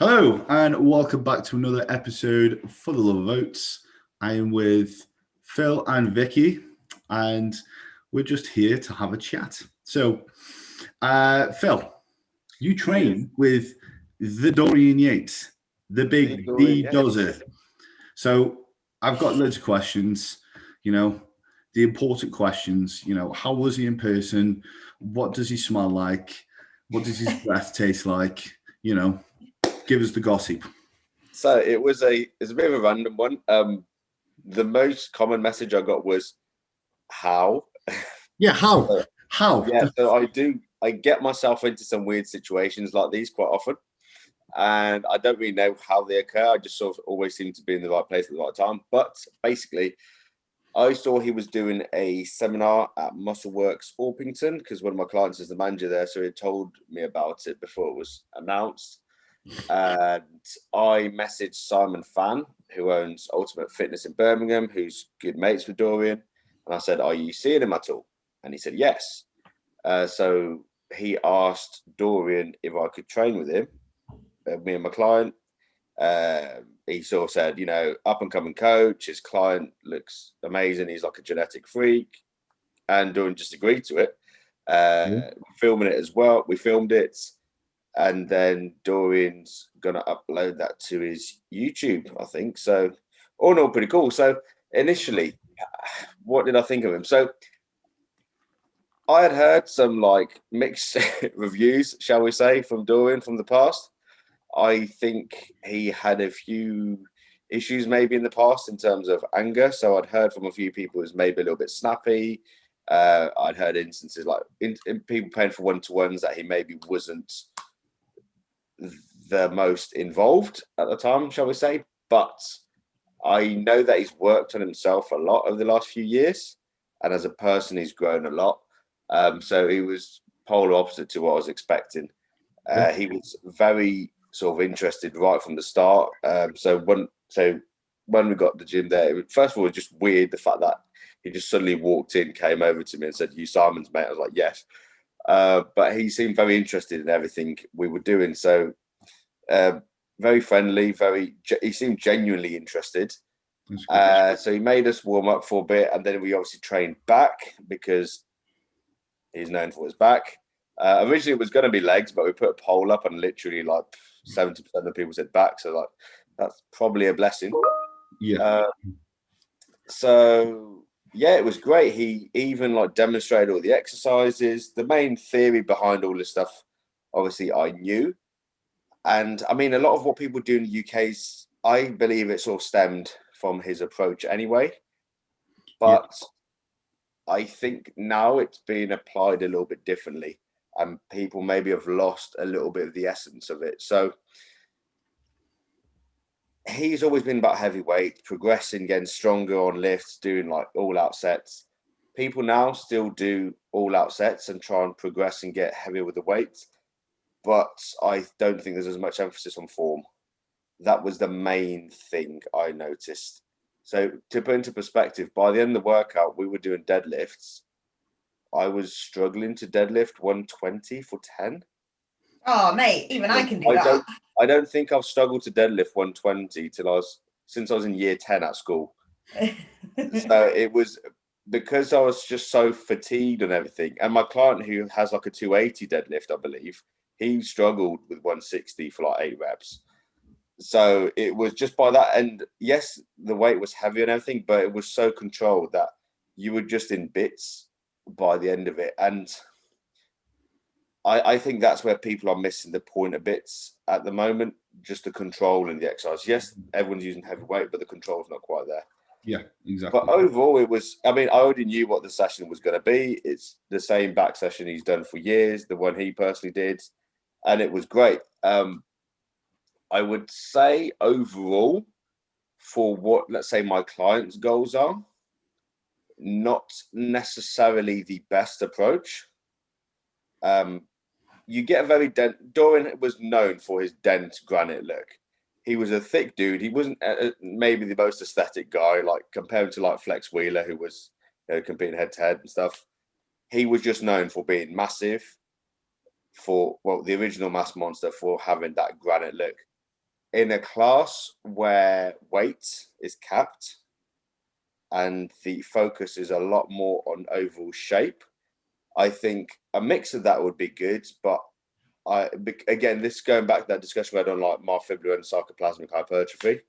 Hello, and welcome back to another episode for the Love of Oats. I am with Phil and Vicky, and we're just here to have a chat. So, Phil, you Yes, train with the Dorian Yates, the the big Dorian D Yates. dozer. So, I've got loads of questions, you know, the important questions, how was he in person? What does he smell like? What does his breath taste like? You know, give us the gossip. So it's a bit of a random one. The most common message I got was how. Yeah, how? So, How? yeah, so I get myself into some weird situations like these quite often, and I don't really know how they occur. I just sort of always seem to be in the right place at the right time. But basically, I saw he was doing a seminar at Muscleworks Orpington because one of my clients is the manager there, so he told me about it before it was announced. And I messaged Simon Fan, who owns Ultimate Fitness in Birmingham, who's good mates with Dorian. And I said, "Are you seeing him at all?" And he said, "Yes." So he asked Dorian if I could train with him, me and my client. He sort of said, up and coming coach. His client looks amazing. He's like a genetic freak. And Dorian just agreed to it. Filming it as well. We filmed it, and then Dorian's gonna upload that to his YouTube, I think. So all in all, pretty cool. So initially, what did I think of him? So I had heard some like mixed reviews, shall we say, from Dorian from the past. I think he had a few issues maybe in the past in terms of anger. So I'd heard from a few people who was maybe a little bit snappy. I'd heard instances like in people paying for one-to-ones that he maybe wasn't the most involved at the time, shall we say. But I know that he's worked on himself a lot over the last few years. And as a person, he's grown a lot. So he was polar opposite to what I was expecting. Yeah. He was very sort of interested right from the start. So when we got the gym there, first of all, it was just weird the fact that he just suddenly walked in, came over to me and said, "You Simon's mate?" I was like, "Yes." But he seemed very interested in everything we were doing. So uh, very friendly, he seemed genuinely interested. That's good. So he made us warm up for a bit, and then we obviously trained back because he's known for his back. Originally, it was going to be legs, but we put a poll up, and literally like 70% of people said back. So like that's probably a blessing. Yeah. Uh, so yeah, it was great. He even like demonstrated all the exercises. The main theory behind all this stuff, obviously, I knew. And I mean, a lot of what people do in the UK's, I believe it sort of stemmed from his approach anyway. Yeah. But I think now it's being applied a little bit differently, and people maybe have lost a little bit of the essence of it. So he's always been about heavyweight, progressing, getting stronger on lifts, doing like all out sets. People now still do all out sets and try and progress and get heavier with the weight, but I don't think there's as much emphasis on form. That was the main thing I noticed. So to put into perspective, by the end of the workout, we were doing deadlifts. I was struggling to deadlift 120 for 10. Oh, mate, even I And can do that. I don't think I've struggled to deadlift 120 since I was in year 10 at school. So it was because I was just so fatigued and everything. And my client who has like a 280 deadlift, I believe, he struggled with 160 for like 8 reps. So it was just by that end. Yes, the weight was heavy and everything, but it was so controlled that you were just in bits by the end of it. And I think that's where people are missing the point a bit at the moment, just the control and the exercise. Yes, everyone's using heavy weight, but the control's not quite there. Yeah, But exactly. overall, I mean, I already knew what the session was going to be. It's the same back session he's done for years, the one he personally did, and it was great. I would say overall, for what, let's say, my client's goals are, not necessarily the best approach. You get a very Dorian was known for his dense granite look. He was a thick dude. He wasn't maybe the most aesthetic guy, like compared to like Flex Wheeler, who was competing head to head and stuff. He was just known for being massive, for the original Mass Monster, for having that granite look. in a class where weight is capped and the focus is a lot more on overall shape, I think a mix of that would be good. But again, this going back to that discussion we had on like myofibrillar and sarcoplasmic hypertrophy,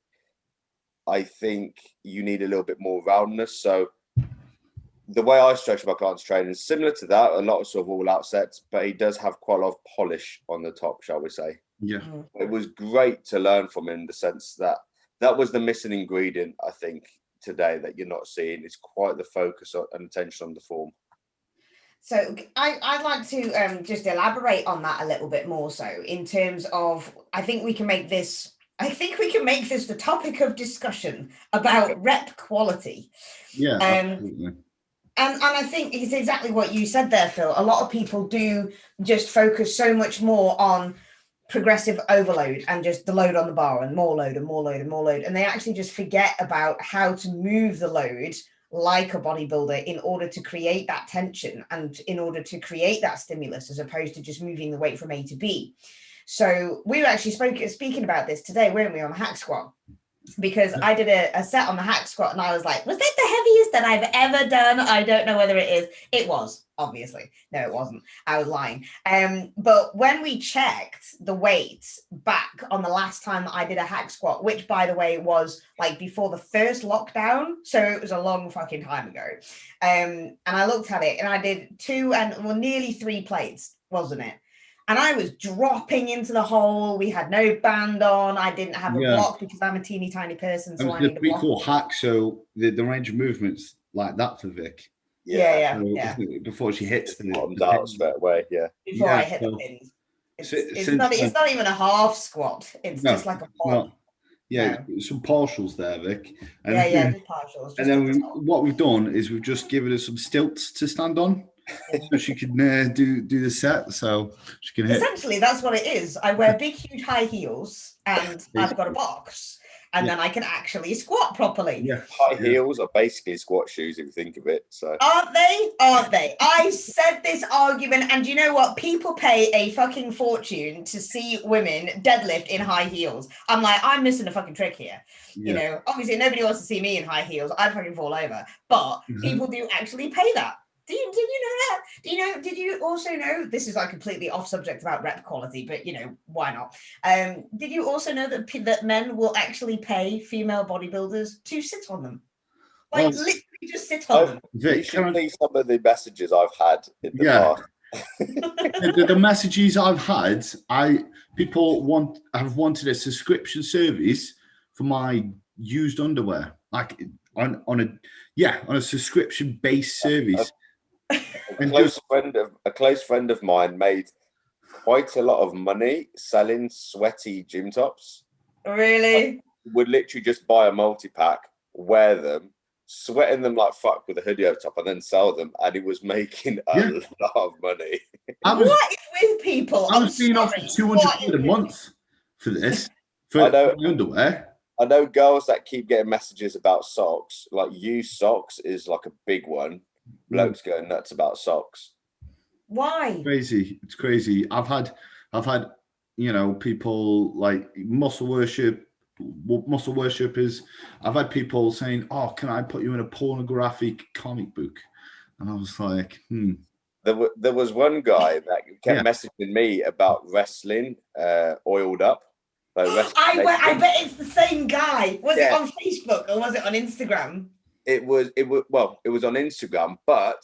I think you need a little bit more roundness. So the way I structure my clients' training is similar to that, a lot of sort of all-out sets, but he does have quite a lot of polish on the top, shall we say. Yeah. It was great to learn from him in the sense that that was the missing ingredient, I think, today that you're not seeing. It's quite the focus and attention on the form. So I'd like to just elaborate on that a little bit more so in terms of, I think we can make this the topic of discussion about rep quality. Yeah, absolutely. And I think it's exactly what you said there, Phil. A lot of people do just focus so much more on progressive overload and just the load on the bar and more load and more load and more load. And they actually just forget about how to move the load like a bodybuilder in order to create that tension and in order to create that stimulus, as opposed to just moving the weight from A to B. So we were actually speaking about this today, weren't we, on the hack squat? Because I did a set on the hack squat and I was like, was that the heaviest that I've ever done? I don't know whether it is. It was, obviously. No, it wasn't. I was lying. But when we checked the weight back on the last time that I did a hack squat, which by the way was like before the first lockdown, so it was a long fucking time ago. And I looked at it and I did nearly 3 plates, wasn't it? And I was dropping into the hole. We had no band on. I didn't have a block because I'm a teeny tiny person. So I need a block. Cool hack. So the range of movements like that for Vic. Yeah. Before she hits the bottoms out straight away. Yeah. Before I hit the pins. It's not even a half squat. It's just like a pop. Some partials there, Vic. And just partials. And then what we've done is we've just given her some stilts to stand on. So she can do the set, so she can hit. Essentially, that's what it is. I wear big, huge high heels, and I've got a box, and then I can actually squat properly. Yeah, high heels are basically squat shoes if you think of it. So aren't they? I said this argument, and you know what? People pay a fucking fortune to see women deadlift in high heels. I'm like, I'm missing a fucking trick here. You know, obviously nobody wants to see me in high heels. I'd fucking fall over, but people do actually pay that. Did you know that? Did you also know, this is like completely off subject about rep quality, but you know, why not? Did you also know that men will actually pay female bodybuilders to sit on them? Like literally just sit on them. You should see some of the messages I've had in the past. the messages I've had, people have wanted a subscription service for my used underwear, like on a subscription based service. A close friend of mine made quite a lot of money selling sweaty gym tops. Really? Would literally just buy a multi-pack, wear them, sweat in them like fuck with a hoodie over top, and then sell them. And he was making a lot of money. What is with people? I was being offered £200 a month for this, for underwear. I know girls that keep getting messages about socks. Like used socks is like a big one. Blokes going nuts about socks. Why? It's crazy. I've had people like muscle worshippers. I've had people saying, "Oh, can I put you in a pornographic comic book?" And I was like, There was one guy that kept messaging me about wrestling, oiled up. I bet it's the same guy. Was it on Facebook or was it on Instagram? It was on Instagram, but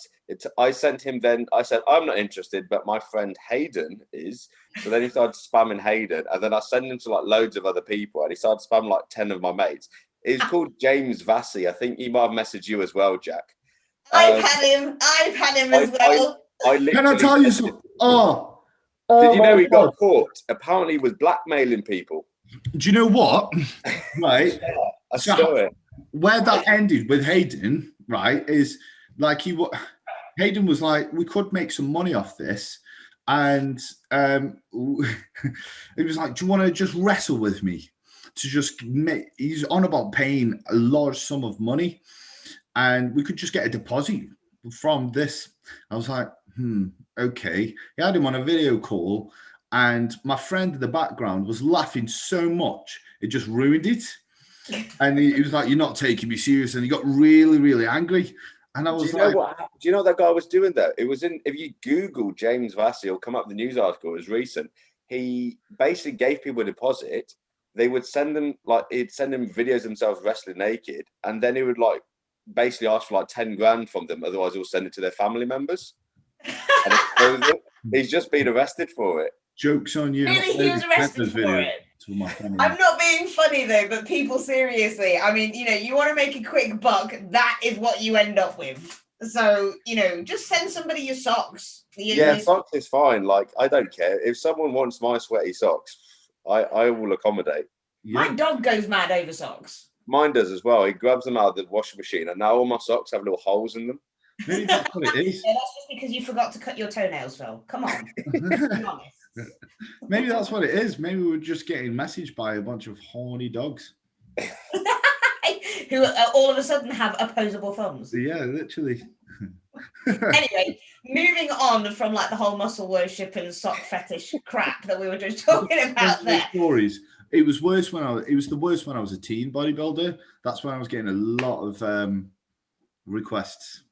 I sent him then, I said, I'm not interested, but my friend Hayden is. So then he started spamming Hayden, and then I sent him to like loads of other people, and he started spamming like 10 of my mates. He's called James Vassy. I think he might have messaged you as well, Jack. I've had him as well. Can I tell you something? Did you know he got caught? Apparently he was blackmailing people. Do you know what? Right. I saw it. Where that ended with Hayden, right, is like Hayden was like, we could make some money off this. And he was like, do you want to just wrestle with me? To just he's on about paying a large sum of money, and we could just get a deposit from this. I was like, okay. He had him on a video call, And my friend in the background was laughing so much, it just ruined it. And he was like, "You're not taking me serious." And he got really, really angry. And I was Do like, you know what that guy was doing there? It was if you Google James Vassey, it'll come up the news article. It was recent. He basically gave people a deposit. They would send them he'd send them videos of themselves wrestling naked, and then he would basically ask for 10 grand from them. Otherwise, he'll send it to their family members. And he's just been arrested for it. "Joke's on you." Really, he was arrested for it. I'm not being funny though, but people seriously, I mean, you want to make a quick buck, that is what you end up with. So, just send somebody your socks. Socks is fine. I don't care. If someone wants my sweaty socks, I will accommodate. My dog goes mad over socks. Mine does as well. He grabs them out of the washing machine, and now all my socks have little holes in them. Maybe that's what it is. Yeah, that's just because you forgot to cut your toenails, Phil. Come on. Be honest. Maybe that's what it is. Maybe we're just getting messaged by a bunch of horny dogs who all of a sudden have opposable thumbs. Yeah, literally. Anyway, moving on from the whole muscle worship and sock fetish crap that we were just talking about there. Stories. It was worse it was the worst when I was a teen bodybuilder. That's when I was getting a lot of requests.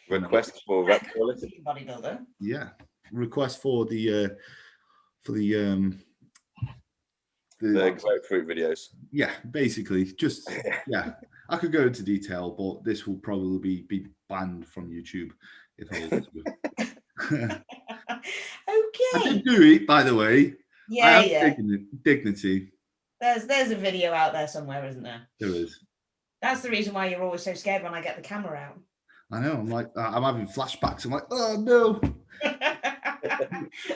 Requests for rep quality. Bodybuilder. Yeah, requests for the grapefruit videos. Yeah, basically, just I could go into detail, but this will probably be banned from YouTube if I was to. Okay. I did do it, by the way. Yeah. Dignity. There's a video out there somewhere, isn't there? There is. That's the reason why you're always so scared when I get the camera out. I know. I'm having flashbacks. I'm like, oh no.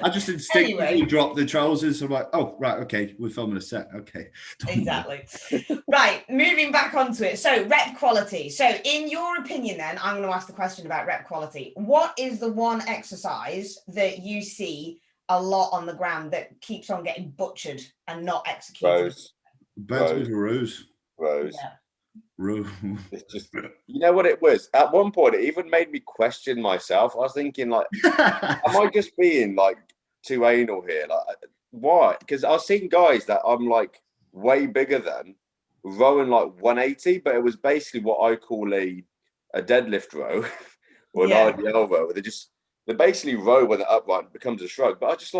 I just instinctively drop the trousers. I'm like, oh right, okay, we're filming a set. Okay. Exactly. Right, moving back onto it. So rep quality. So in your opinion, then I'm going to ask the question about rep quality. What is the one exercise that you see a lot on the ground that keeps on getting butchered and not executed? Birds with a rose. Yeah. It's just, you know what it was? At one point, it even made me question myself. I was thinking, am I just being too anal here? Why? Because I've seen guys that I'm way bigger than rowing 180, but it was basically what I call a deadlift row or an RDL row. They basically row when the upright becomes a shrug. But I just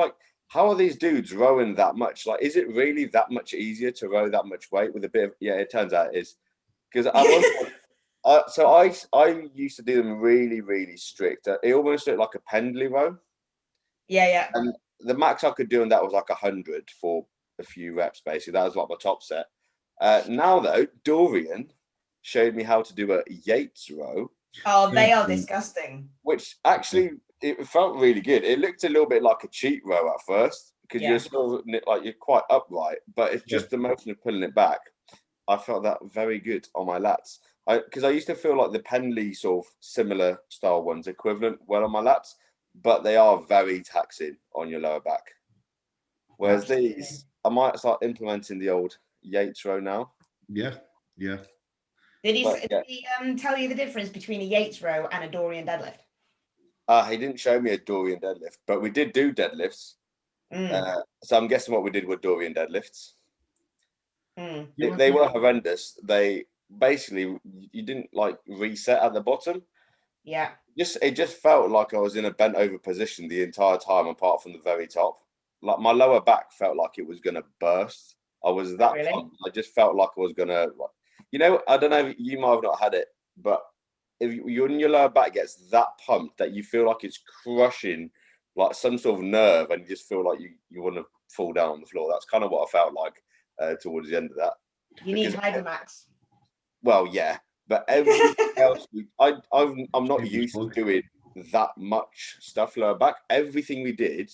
how are these dudes rowing that much? Is it really that much easier to row that much weight with a bit of? Yeah, it turns out it is. Because I used to do them really, really strict. It almost looked like a pendulum row. Yeah. And the max I could do on that was 100 for a few reps, basically. That was my top set. Now, though, Dorian showed me how to do a Yates row. Oh, they are disgusting. Which actually, it felt really good. It looked a little bit like a cheat row at first because you're sort of you're quite upright, but it's just the motion of pulling it back. I felt that very good on my lats. Because I used to feel the Penley sort of similar style ones equivalent well on my lats, but they are very taxing on your lower back. Whereas these, I might start implementing the old Yates row now. Yeah. Did he tell you the difference between a Yates row and a Dorian deadlift? He didn't show me a Dorian deadlift, but we did do deadlifts. So I'm guessing what we did were Dorian deadlifts. They were horrendous. They basically, you didn't reset at the bottom. Yeah. It just felt like I was in a bent over position the entire time, apart from the very top. My lower back felt like it was gonna burst. I was that pumped. I just felt like I was gonna, I don't know. You might have not had it, but if your lower back gets that pumped that you feel like it's crushing, some sort of nerve, and you just feel like you want to fall down on the floor. That's kind of what I felt like. Towards the end of that, you need Hydromax. Well, yeah, but everything else, I'm not used to doing that much stuff lower back. Everything we did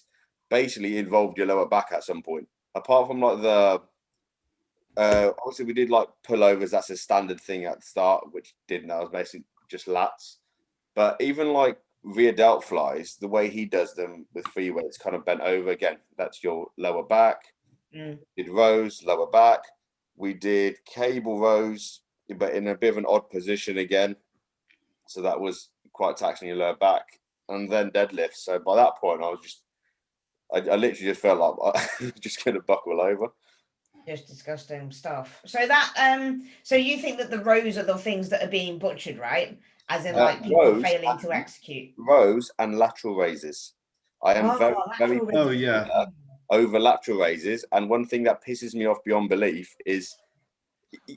basically involved your lower back at some point. Apart from obviously we did pullovers. That's a standard thing at the start, which that was basically just lats. But even rear delt flies, the way he does them with free weights, kind of bent over again. That's your lower back. Did rows, lower back. We did cable rows, but in a bit of an odd position again. So that was quite taxing your lower back. And then deadlifts. So by that point, I literally just felt like I'm just going to buckle over. Just disgusting stuff. So that so you think that the rows are the things that are being butchered, right? As in like people failing to execute. Rows and lateral raises. I am very over lateral raises. And one thing that pisses me off beyond belief is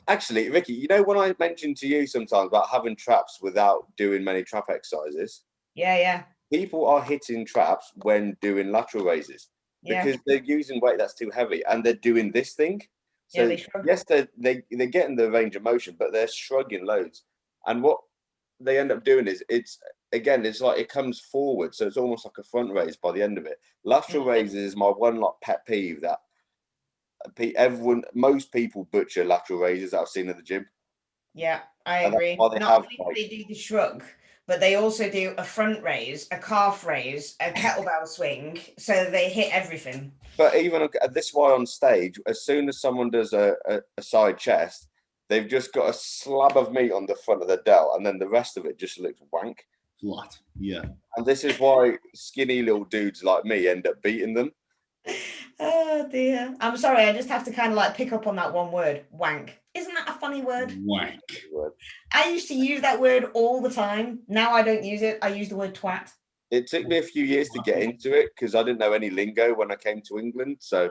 actually, Ricky, you know when I mentioned to you sometimes about having traps without doing many trap exercises? Yeah. People are hitting traps when doing lateral raises because they're using weight that's too heavy and they're doing this thing. So yes, they're getting the range of motion, but they're shrugging loads. And what they end up doing is it's like it comes forward, so it's almost like a front raise by the end of it. Lateral raises is my one like pet peeve that most people butcher lateral raises that I've seen in the gym. Yeah, I agree. Not only do they do the shrug, but they also do a front raise, a calf raise, a kettlebell swing, so they hit everything. But even this way on stage, as soon as someone does a side chest, they've just got a slab of meat on the front of the delt, and then the rest of it just looks wank. Flat, yeah. And this is why skinny little dudes like me end up beating them. Oh dear. I'm sorry, I just have to kind of like pick up on that one word, wank. Isn't that a funny word? Wank. I used to use that word all the time. Now I don't use it. I use the word twat. It took me a few years to get into it because I didn't know any lingo when I came to England. So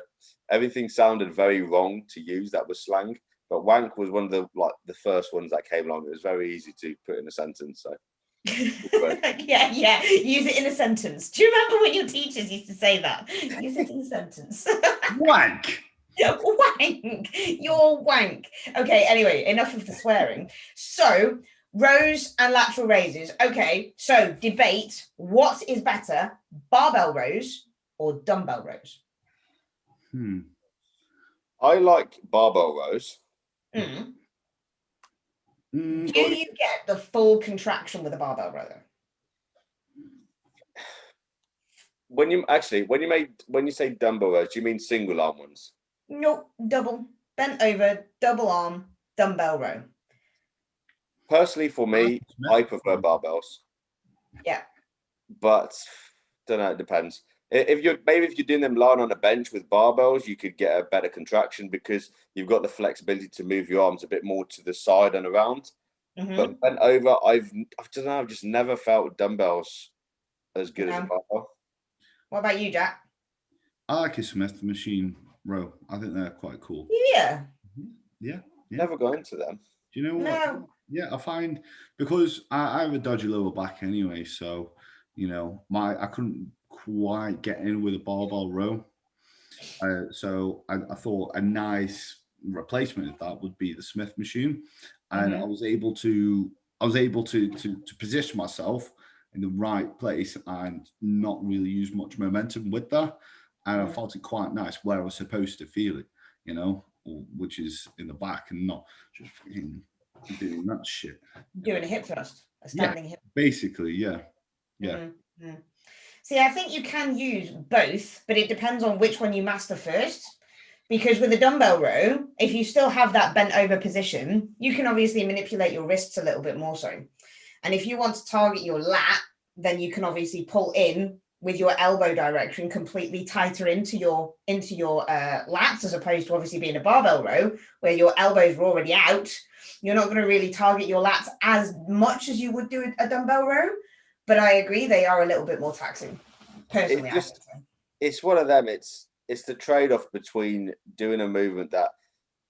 everything sounded very wrong to use that was slang. But wank was one of the first ones that came along. It was very easy to put in a sentence. So yeah. Use it in a sentence. Do you remember when your teachers used to say that? Use it in a sentence. Wank. Wank. You're wank. Okay, anyway, enough of the swearing. So rows and lateral raises. Okay, so debate. What is better, barbell rows or dumbbell rows? I like barbell rows. Do you get the full contraction with a barbell row? When you say dumbbell rows, do you mean single arm ones? Nope, double, bent over, double arm, dumbbell row. Personally, for me, I prefer barbells. Yeah. But don't know, it depends. If you're doing them lying on a bench with barbells, you could get a better contraction because you've got the flexibility to move your arms a bit more to the side and around. But bent over, I've just never felt dumbbells as good as a barbell. What about you, Jack? I like a Smith machine row. I think they're quite cool. Yeah. Never go into them. Do you know what? No. Yeah, I find because I have a dodgy lower back anyway, so I couldn't quite get in with a barbell row. So I thought a nice replacement of that would be the Smith machine, and I was able to position myself in the right place and not really use much momentum with that, and I felt it quite nice where I was supposed to feel it, which is in the back and not just fucking doing that shit. Doing a hip thrust, a standing hip. Basically, yeah. See, I think you can use both, but it depends on which one you master first. Because with a dumbbell row, if you still have that bent over position, you can obviously manipulate your wrists a little bit more so. And if you want to target your lat, then you can obviously pull in with your elbow direction completely tighter into your lats, as opposed to obviously being a barbell row where your elbows are already out. You're not going to really target your lats as much as you would do a dumbbell row. But I agree, they are a little bit more taxing. Personally, it's one of them. It's the trade-off between doing a movement that,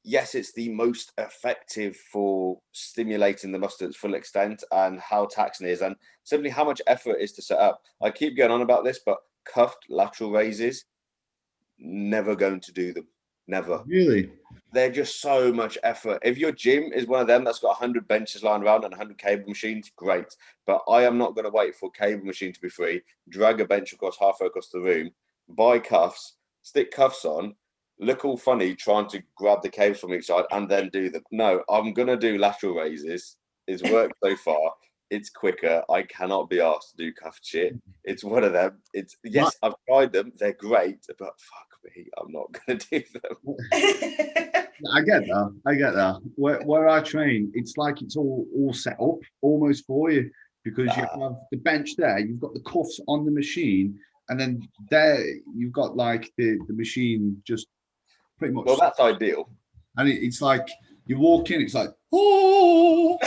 yes, it's the most effective for stimulating the muscle to its full extent and how taxing it is and simply how much effort it is to set up. I keep going on about this, but cuffed lateral raises, never going to do them. Never. Really? They're just so much effort. If your gym is one of them that's got 100 benches lying around and 100 cable machines, great. But I am not going to wait for a cable machine to be free, drag a bench halfway across the room, buy cuffs, stick cuffs on, look all funny trying to grab the cables from each side and then do them. No, I'm going to do lateral raises. It's worked so far. It's quicker. I cannot be asked to do cuffed shit. It's one of them. I've tried them. They're great, but fuck me, I'm not going to do them. I get that. Where I train, it's like it's all set up almost for you because you have the bench there, you've got the cuffs on the machine, and then there you've got like the machine just pretty much. Well, that's ideal. And it's like you walk in, it's like, oh,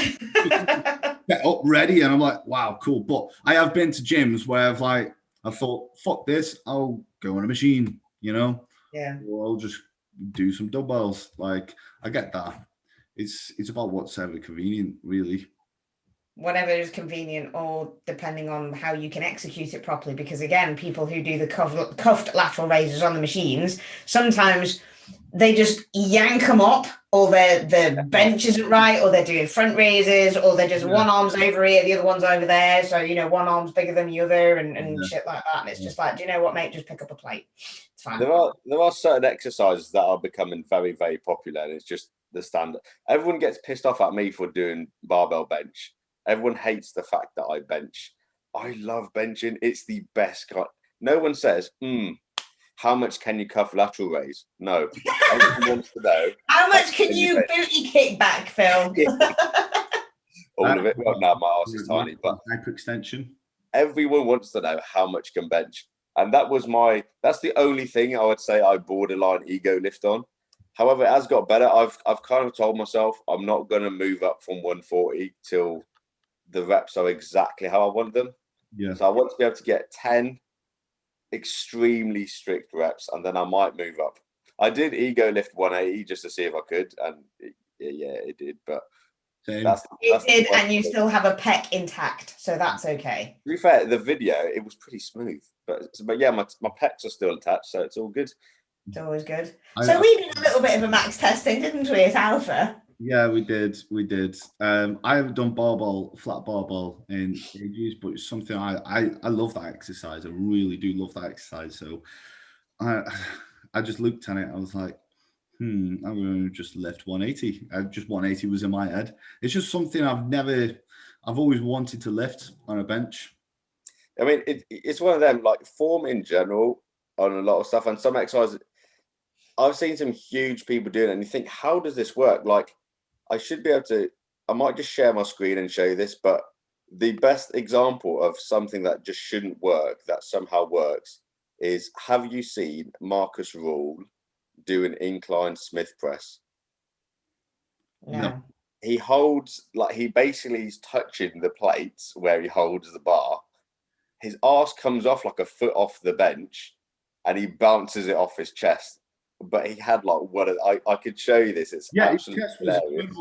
get up ready, and I'm like, wow, cool. But I have been to gyms where I thought, fuck this, I'll go on a machine, Yeah. or I'll just do some dumbbells. Like, I get that. It's about what's ever convenient, really. Whatever is convenient, or depending on how you can execute it properly. Because again, people who do the cuffed lateral raises on the machines, sometimes they just yank them up, or their bench isn't right, or they're doing front raises, or they're just one arm's over here, the other one's over there. So, one arm's bigger than the other and shit like that. And it's just like, do you know what, mate? Just pick up a plate. It's fine. There are certain exercises that are becoming very, very popular, and it's just the standard. Everyone gets pissed off at me for doing barbell bench. Everyone hates the fact that I bench. I love benching. It's the best. No one says, how much can you cuff lateral raise? No. Everyone wants to know. How much can you booty kick back, Phil? All of it. Well, no, my arse is tiny, but hyperextension. Everyone wants to know how much can bench. And that's the only thing I would say I borderline ego lift on. However, it has got better. I've kind of told myself I'm not going to move up from 140 till the reps are exactly how I want them. Yeah. So I want to be able to get 10 extremely strict reps, and then I might move up. I did ego lift 180 just to see if I could, and it did. But it did, and you still have a pec intact, so that's okay. To be fair, the video it was pretty smooth, but yeah, my pecs are still attached, so it's all good. It's always good. So we did a little bit of a max testing, didn't we, at Alpha? Yeah, we did. I haven't done flat barbell in ages, but it's something I love that exercise. I really do love that exercise. So I just looked at it. I was like, I'm going to just lift 180. Just 180 was in my head. It's just something I've always wanted to lift on a bench. I mean, it's one of them, like form in general on a lot of stuff, and some exercises. I've seen some huge people doing it, and you think, how does this work? Like, I should be able to. I might just share my screen and show you this, but the best example of something that just shouldn't work that somehow works is: have you seen Marcus Rule do an incline Smith press? No. He holds, like, he basically is touching the plates where he holds the bar. His arse comes off like a foot off the bench, and he bounces it off his chest. But he had like I could show you this. It's absolutely hilarious.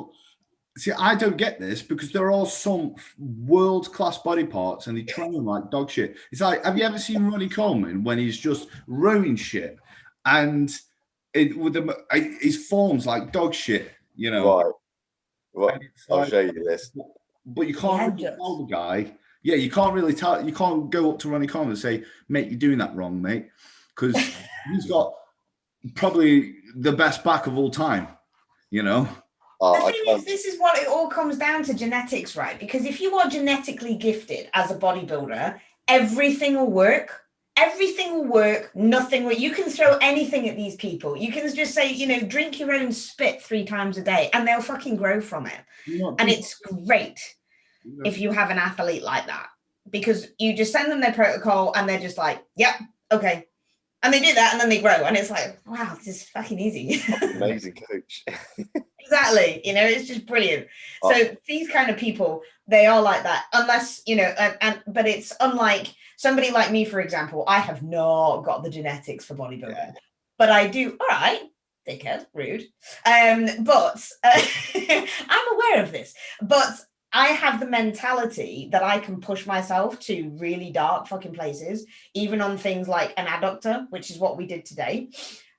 See, I don't get this because there are some world-class body parts and they train like dog shit. It's like, have you ever seen Ronnie Coleman when he's just rowing shit and his form's like dog shit, Right. I'll show you this. But you can't really tell the guy. Yeah, you can't really tell. You can't go up to Ronnie Coleman and say, "Mate, you're doing that wrong, mate," because he's got probably the best back of all time, The thing is, this is what it all comes down to: genetics, right? Because if you are genetically gifted as a bodybuilder, everything will work. Everything will work. Nothing will. You can throw anything at these people. You can just say, drink your own spit 3 times a day, and they'll fucking grow from it. And it's great if you have an athlete like that, because you just send them their protocol, and they're just like, "Yep, okay." And they do that, and then they grow, and it's like, wow, this is fucking easy. Amazing coach. Exactly. It's just brilliant. So these kind of people, they are like that, unless, but it's unlike somebody like me, for example. I have not got the genetics for bodybuilding, but I do. All right, dickhead, rude. But I'm aware of this, but I have the mentality that I can push myself to really dark fucking places, even on things like an adductor, which is what we did today.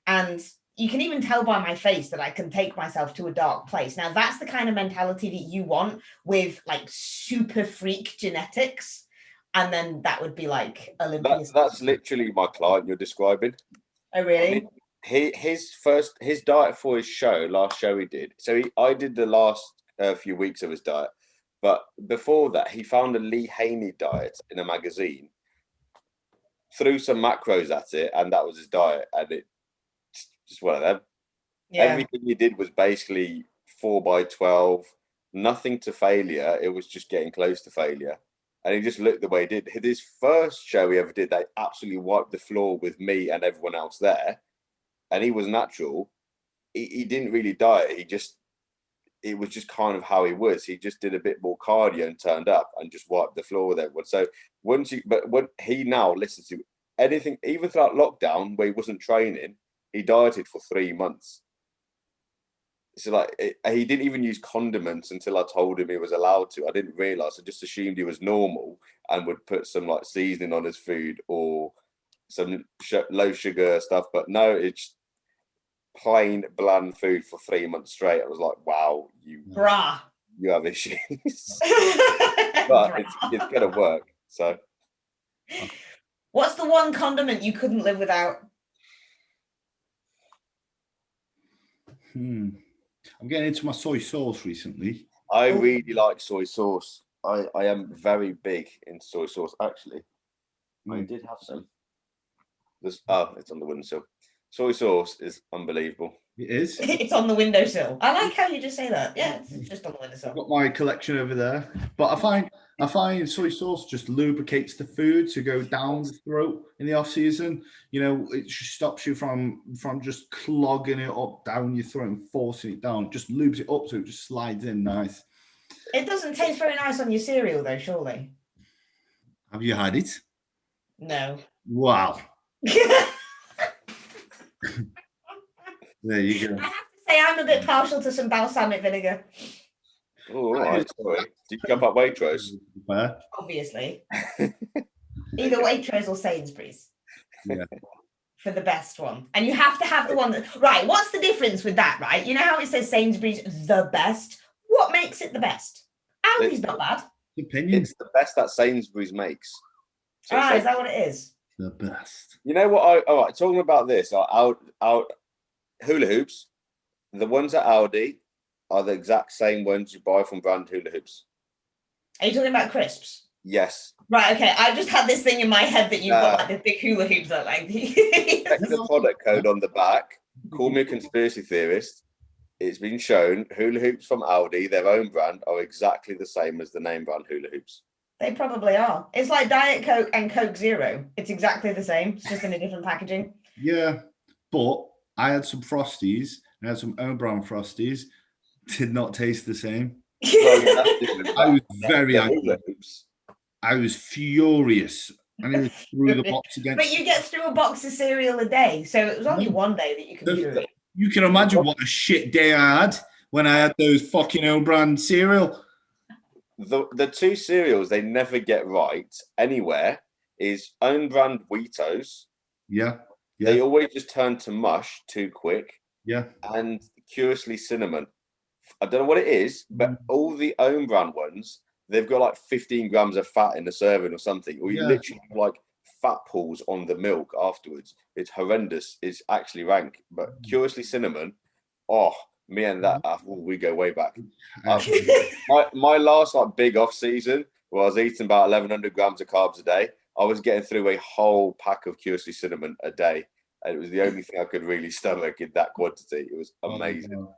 And you can even tell by my face that I can take myself to a dark place. Now, that's the kind of mentality that you want with like super freak genetics. And then that would be like Olympia. That's literally my client you're describing. Oh, really? His diet for his last show he did. So I did the last few weeks of his diet. But before that, he found a Lee Haney diet in a magazine, threw some macros at it, and that was his diet. And it's just one of them. Yeah. Everything he did was basically 4x12, nothing to failure. It was just getting close to failure. And he just looked the way he did. His first show he ever did, they absolutely wiped the floor with me and everyone else there. And he was natural. He didn't really diet. It was just kind of how he was. He just did a bit more cardio and turned up and just wiped the floor with everyone. So when he now listens to anything, even throughout lockdown where he wasn't training, he dieted for 3 months. So like he didn't even use condiments until I told him he was allowed to. I didn't realize. I just assumed he was normal and would put some like seasoning on his food or some low sugar stuff. But no, it's plain bland food for 3 months straight. I was like, wow, you have issues. But it's gonna work. So what's the one condiment you couldn't live without? I'm getting into my soy sauce recently. I really like soy sauce. I am very big into soy sauce. Actually, I did have some. It's on the windowsill. Soy sauce is unbelievable. It is. It's on the windowsill. I like how you just say that. Yeah, it's just on the windowsill. I've got my collection over there, but I find soy sauce just lubricates the food to go down the throat in the off season. You know, it just stops you from just clogging it up down your throat and forcing it down. It just lubes it up so it just slides in nice. It doesn't taste very nice on your cereal though, surely. Have you had it? No. Wow. There you go. I have to say I'm a bit partial to some balsamic vinegar. Oh, all right. Sorry. Did you jump up Waitrose? Obviously. Either Waitrose or Sainsbury's. Yeah. For the best one. And you have to have the one that... Right, what's the difference with that, right? You know how it says Sainsbury's the best? What makes it the best? Aldi's not bad. Opinions. It's the best that Sainsbury's makes. So is that what it is? The best. You know what? All right, talking about this, our hula hoops, the ones at Aldi are the exact same ones you buy from brand hula hoops. Are you talking about crisps? Yes. Right, okay. I just had this thing in my head that you've got like the big hula hoops that like check the product code on the back. Call me a conspiracy theorist. It's been shown hula hoops from Aldi, their own brand, are exactly the same as the name brand hula hoops. They probably are. It's like Diet Coke and Coke Zero. It's exactly the same. It's just in a different packaging. Yeah, but I had some Frosties. I had some own brand Frosties. Did not taste the same. I was very angry. I was furious. I nearly threw the box against. But you get through a box of cereal a day, so it was only one day that you could be through it. You can imagine what a shit day I had when I had those fucking own brand cereal. The two cereals they never get right anywhere is own brand Wheatos. Yeah. They always just turn to mush too quick. Yeah. And curiously cinnamon. I don't know what it is, but all the own brand ones, they've got like 15 grams of fat in a serving or something. Or you literally have like fat pools on the milk afterwards. It's horrendous. It's actually rank. But curiously cinnamon, me and that, we go way back. My last like big off season where I was eating about 1,100 grams of carbs a day, I was getting through a whole pack of curiously cinnamon a day. And it was the only thing I could really stomach in that quantity. It was amazing.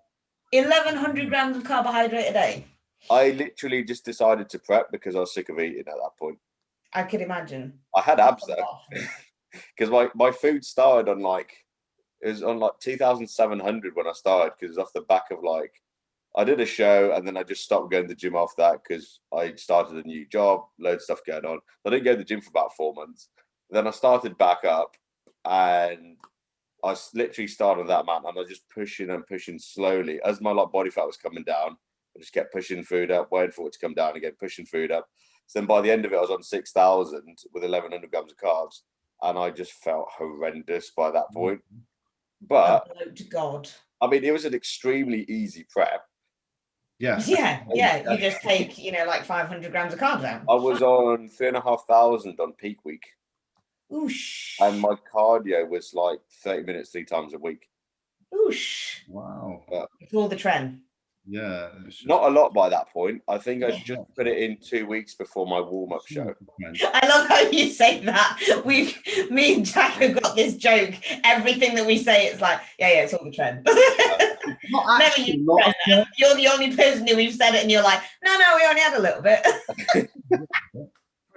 1,100 grams of carbohydrate a day? I literally just decided to prep because I was sick of eating at that point. I could imagine. I had abs though. Because my food started on it was on 2,700 when I started, because off the back of I did a show and then I just stopped going to the gym after that because I started a new job, loads of stuff going on. I didn't go to the gym for about 4 months. Then I started back up and I literally started that amount and I was just pushing and pushing slowly. As my body fat was coming down, I just kept pushing food up, waiting for it to come down again, pushing food up. So then by the end of it, I was on 6,000 with 1,100 grams of carbs. And I just felt horrendous by that point. But God, I mean, it was an extremely easy prep. Yeah. You just take 500 grams of carbs out. I was on 3,500 on peak week. Oosh. And my cardio was 30 minutes 3 times a week. Oosh. Wow. It's all the trend. Yeah. Not a lot by that point. I think I just put it in 2 weeks before my warm-up show. I love how you say that. Me and Jack have got this joke. Everything that we say, it's it's all the trend. You're the only person who we've said it and you're like, no, we only had a little bit.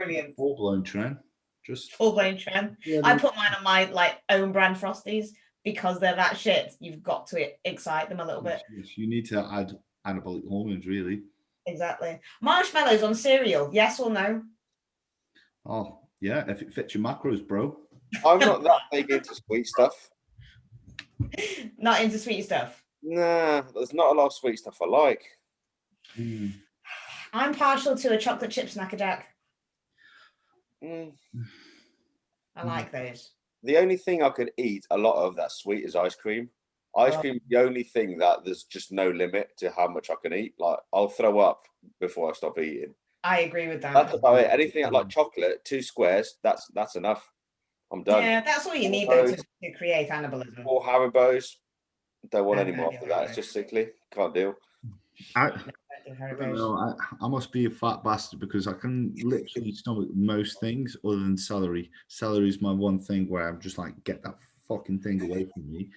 Brilliant. Full-blown trend. Just Full-blown trend. yeah, I put mine on my like own brand Frosties because they're that shit. You've got to excite them a little bit. you need to add anabolic hormones, really. Exactly. Marshmallows on cereal, yes or no? Oh, yeah, if it fits your macros, bro. I'm not that big into sweet stuff. Not into sweet stuff. Nah, there's not a lot of sweet stuff I like. I'm partial to a chocolate chip Snacker Jack. Mm. I like those. The only thing I could eat a lot of that's sweet is ice cream. Ice cream is the only thing that there's just no limit to how much I can eat. Like, I'll throw up before I stop eating. I agree with that. That's about it. Anything like chocolate, 2 squares, that's enough. I'm done. Yeah, that's all you need though to create anabolism. Or Haribos. Don't want any more after that. It's just sickly. Can't deal. I don't know. I must be a fat bastard because I can literally stomach most things other than celery. Celery is my one thing where I'm just like, get that fucking thing away from me.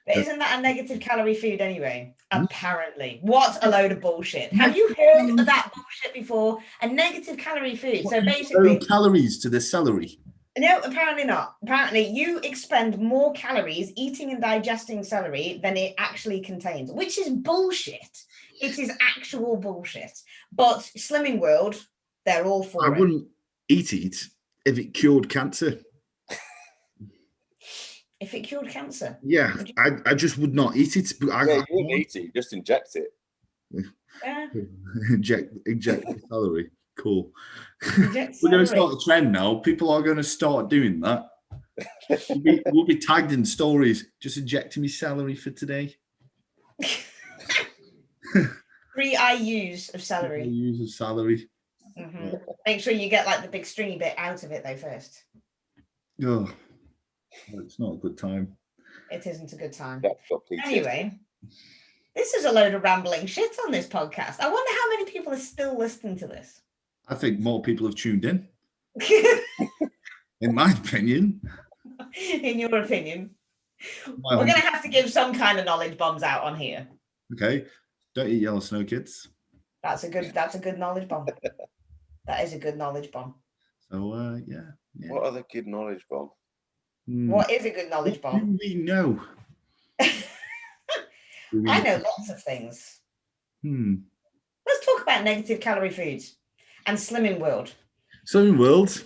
But isn't that a negative calorie food anyway? Apparently. What a load of bullshit. Have you heard of that bullshit before? A negative calorie food. So basically, calories to the celery. No, apparently not. Apparently, you expend more calories eating and digesting celery than it actually contains, which is bullshit. It is actual bullshit. But Slimming World, they're all for it. I wouldn't eat it if it cured cancer. If it cured cancer? Yeah, I just would not eat it. But you wouldn't eat it, just inject it. Yeah. inject the celery. Cool. We're going to start a trend now. People are going to start doing that. We'll be tagged in stories. Just injecting me celery for today. 3 IUs of celery. IUs of celery. Mm-hmm. Make sure you get like the big stringy bit out of it though first. Oh, it's not a good time. It isn't a good time. Yeah, anyway, this is a load of rambling shit on this podcast. I wonder how many people are still listening to this. I think more people have tuned in. In my opinion. In your opinion. We're going to have to give some kind of knowledge bombs out on here. Okay. Don't eat yellow snow, kids. That's a good knowledge bomb. That is a good knowledge bomb. So, yeah. What other good knowledge bomb? What is a good knowledge bomb? What do we know? I know lots of things. Let's talk about negative calorie foods and Slimming World. Slimming World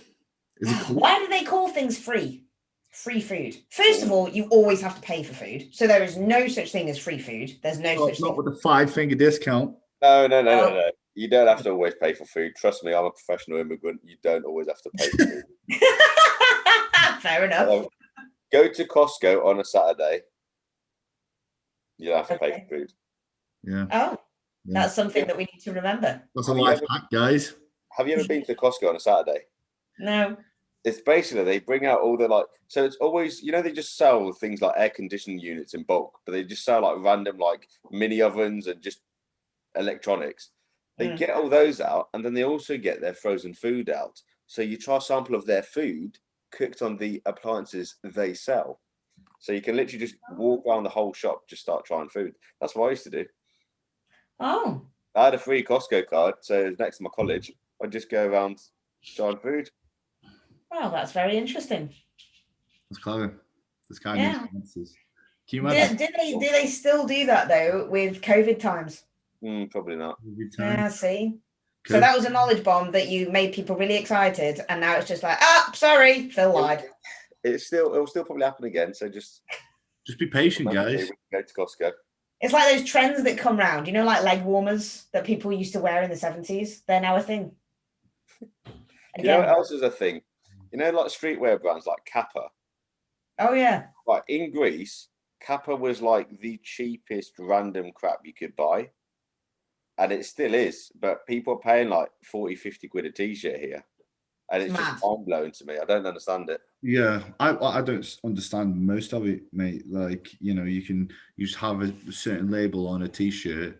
is Why do they call things free? Free food. First of all, you always have to pay for food. So there is no such thing as free food. There's no such thing. Not with a 5-finger discount. No. You don't have to always pay for food. Trust me, I'm a professional immigrant. You don't always have to pay for food. Fair enough. Go to Costco on a Saturday. You don't have to pay for food. Yeah. Oh, that's something that we need to remember. That's a life hack, guys. Have you ever been to Costco on a Saturday? No. It's basically they bring out all the so it's always, they just sell things like air conditioning units in bulk, but they just sell like random like mini ovens and just electronics. They get all those out, and then they also get their frozen food out. So you try a sample of their food cooked on the appliances they sell. So you can literally just walk around the whole shop, just start trying food. That's what I used to do. Oh. I had a free Costco card, so it was next to my college. I'd just go around trying food. Well, that's very interesting. That's clever. That's kind of answers. Can you imagine? Do they still do that though with COVID times? Probably not. Yeah, see. So that was a knowledge bomb that you made people really excited, and now it's just like, sorry, Phil lied. It'll still probably happen again. So just be patient, guys. Go to Costco. It's like those trends that come round, like leg warmers that people used to wear in the 70s. They're now a thing. You know what else is a thing? Like streetwear brands like Kappa. Oh yeah. Like in Greece, Kappa was like the cheapest random crap you could buy. And it still is, but people are paying like 40, 50 quid a t-shirt here. And it's just mind-blowing to me. I don't understand it. Yeah, I don't understand most of it, mate. Like, you just have a certain label on a t-shirt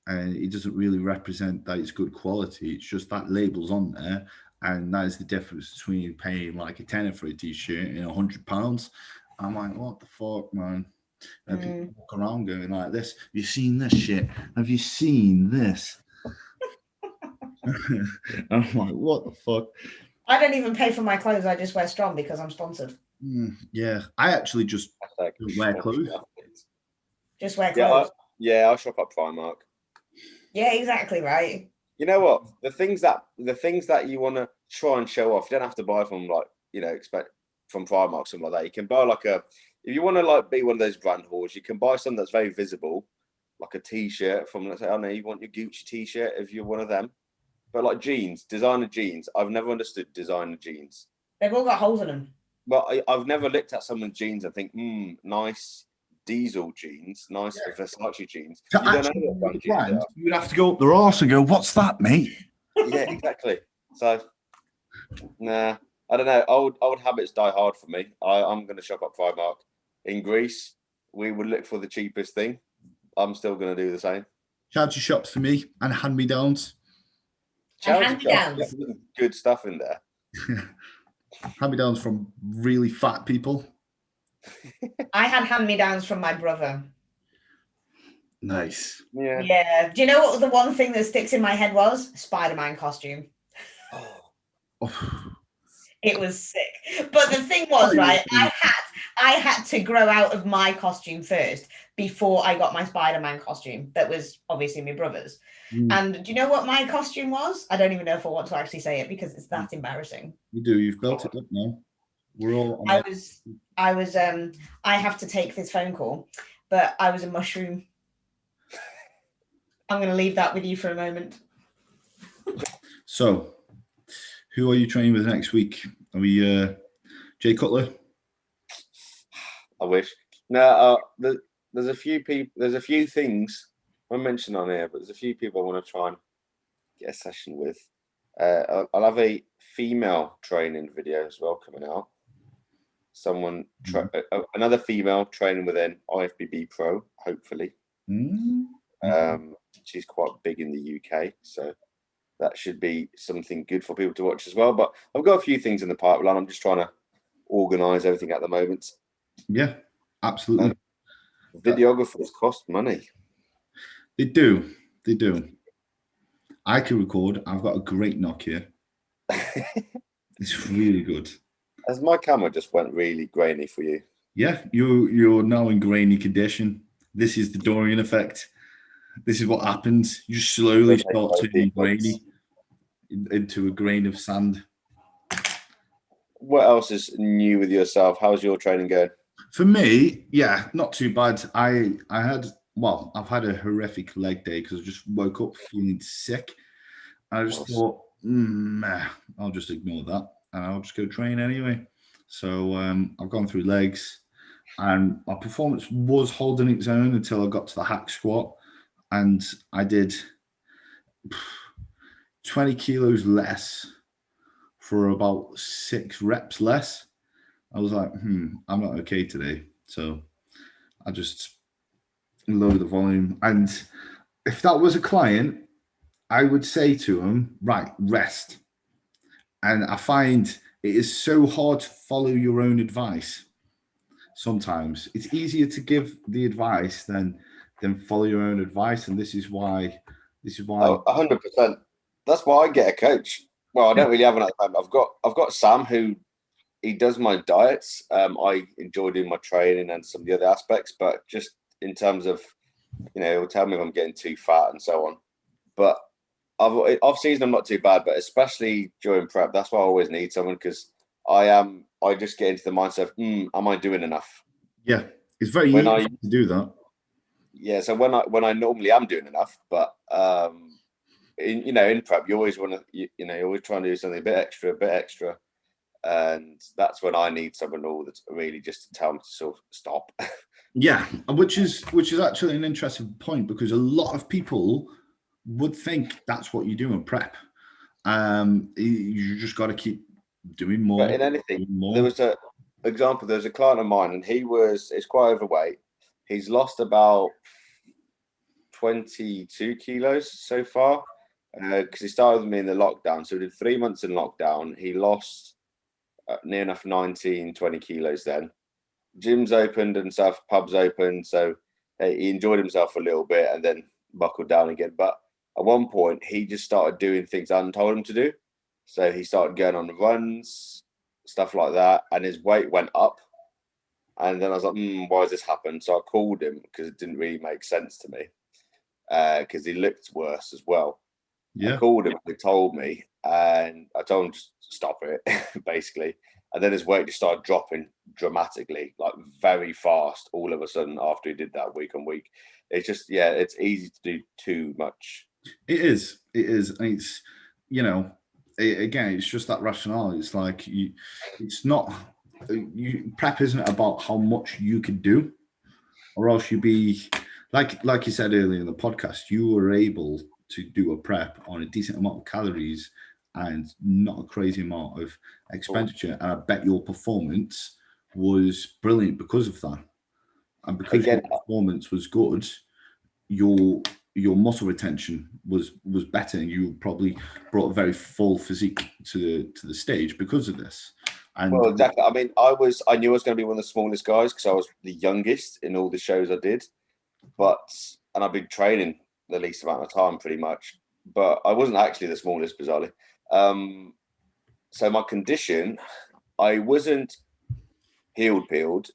and it doesn't really represent that it's good quality. It's just that label's on there. And that is the difference between paying like a tenner for a t-shirt and £100. I'm like, what the fuck, man? And people walk around going like this. Have you seen this shit? Have you seen this? I'm like, what the fuck? I don't even pay for my clothes. I just wear Strong because I'm sponsored. Yeah, I actually just don't wear clothes. Just wear clothes. I shop at Primark. Yeah, exactly right. You know what? The things that you want to try and show off, you don't have to buy from expect from Primark, something like that. You can buy if you want to be one of those brand whores, you can buy something that's very visible, like a t-shirt from, let's say, I don't know, you want your Gucci t-shirt if you're one of them. But like jeans, designer jeans, I've never understood designer jeans. They've all got holes in them. Well, I've never looked at someone's jeans and think, nice diesel jeans, nice Versace jeans. To you don't know what brand you would have to go up their arse and go, "What's that, mate?" Yeah, exactly. So, nah, I don't know. Old habits die hard for me. I'm going to shop at Primark. In Greece, we would look for the cheapest thing. I'm still going to do the same. Charity shops for me and hand-me-downs. Hand-me-downs. Good stuff in there. Hand-me-downs from really fat people. I had hand-me-downs from my brother. Nice. Yeah. Do you know what the one thing that sticks in my head was? Spider-Man costume. It was sick. But the thing was, right, I had to grow out of my costume first before I got my Spider-Man costume. That was obviously my brother's. And do you know what my costume was? I don't even know if I want to actually say it because it's that embarrassing. You do. You've built it up now. We're all. I have to take this phone call, but I was a mushroom. I'm going to leave that with you for a moment. So, who are you training with next week? Are we Jay Cutler? I wish. No, there's a few people. There's a few things I mentioned on here, but there's a few people I want to try and get a session with. I'll have a female training video as well coming out. Another female training within IFBB Pro, hopefully. She's quite big in the UK, so that should be something good for people to watch as well. But I've got a few things in the pipeline. I'm just trying to organise everything at the moment. Yeah, absolutely. Videographers cost money. They do. They do. I can record. I've got a great Nokia. It's really good. As my camera just went really grainy for you. Yeah, you're now in grainy condition. This is the Dorian effect. This is what happens. You slowly start turning grainy into a grain of sand. What else is new with yourself? How's your training going? For me, yeah, not too bad. I've had a horrific leg day because I just woke up feeling sick. I just thought, I'll just ignore that and I'll just go train anyway. So I've gone through legs and my performance was holding its own until I got to the hack squat. And I did 20 kilos less for about 6 reps less. I was like, I'm not okay today. So I just lowered the volume. And if that was a client, I would say to him, right, rest. And I find it is so hard to follow your own advice. Sometimes it's easier to give the advice than follow your own advice, and this is why 100%. That's why I get a coach. Well, I don't really have an. I've got Sam who he does my diets. I enjoy doing my training and some of the other aspects, but just in terms of, he'll tell me if I'm getting too fat and so on. But off season I'm not too bad, but especially during prep, that's why I always need someone because I just get into the mindset of, am I doing enough? Yeah, it's very easy to do that. Yeah, so when I normally am doing enough, but in prep you always want to you're always trying to do something a bit extra, and that's when I need someone that's really just to tell me to sort of stop. Yeah, which is actually an interesting point because a lot of people would think that's what you do in prep. You just got to keep doing more. But in anything, there was a client of mine, and he's quite overweight. He's lost about 22 kilos so far because he started with me in the lockdown. So we did 3 months in lockdown. He lost near enough 19, 20 kilos then. Gyms opened and stuff, pubs opened. So he enjoyed himself a little bit and then buckled down again. But at one point, he just started doing things I hadn't told him to do. So he started going on runs, stuff like that, and his weight went up. And then I was like, why has this happened? So I called him because it didn't really make sense to me, because he looked worse as well. I Yeah. called him, he told me, and I told him to stop it, basically. And then his weight just started dropping dramatically, like very fast, all of a sudden after he did that week on week. It's just, yeah, it's easy to do too much. It is. It is. And it's, you know, again, it's just that rationale. It's like it's not. Prep isn't about how much you can do, or else you'd be like you said earlier in the podcast. You were able to do a prep on a decent amount of calories and not a crazy amount of expenditure. And I bet your performance was brilliant because of that. And because Again, your performance was good, your muscle retention was better, and you probably brought a very full physique to the stage because of this. And well, exactly. I mean, I knew I was going to be one of the smallest guys because I was the youngest in all the shows I did, and I've been training the least amount of time pretty much, but I wasn't actually the smallest, bizarrely. So my condition, I wasn't peeled.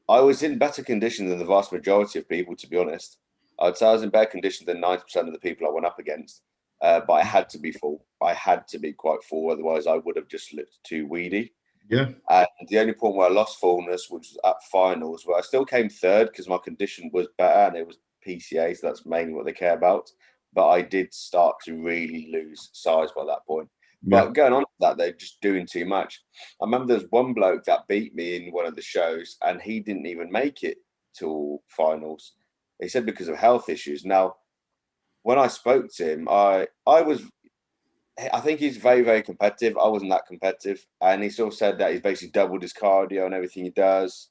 I was in better condition than the vast majority of people, to be honest. I'd say I was in better condition than 90% of the people I went up against. But I had to be full. I had to be quite full, otherwise I would have just looked too weedy. yeah, And the only point where I lost fullness was at finals, where I still came third because my condition was better and it was PCA, so that's mainly what they care about. But I did start to really lose size by that point. yeah, But going on to that, they're just doing too much. I remember there's one bloke that beat me in one of the shows, and he didn't even make it till finals. He said because of health issues. Now, when I spoke to him, I think he's very, very competitive. I wasn't that competitive. And he sort of said that he's basically doubled his cardio and everything he does.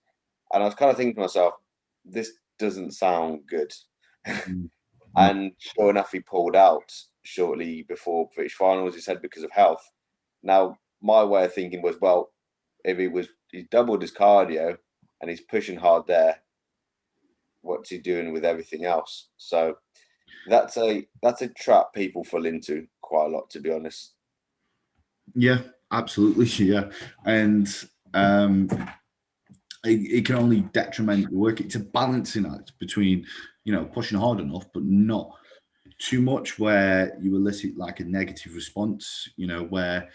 And I was kind of thinking to myself, this doesn't sound good. mm, mm, And sure enough, he pulled out shortly before British finals. He said because of health. Now, my way of thinking was, well, if he's doubled his cardio and he's pushing hard there, what's he doing with everything else? So that's a trap people fall into quite a lot, to be honest. yeah, absolutely, yeah. And it can only detriment the work. It's a balancing act between, pushing hard enough, but not too much where you elicit like a negative response, where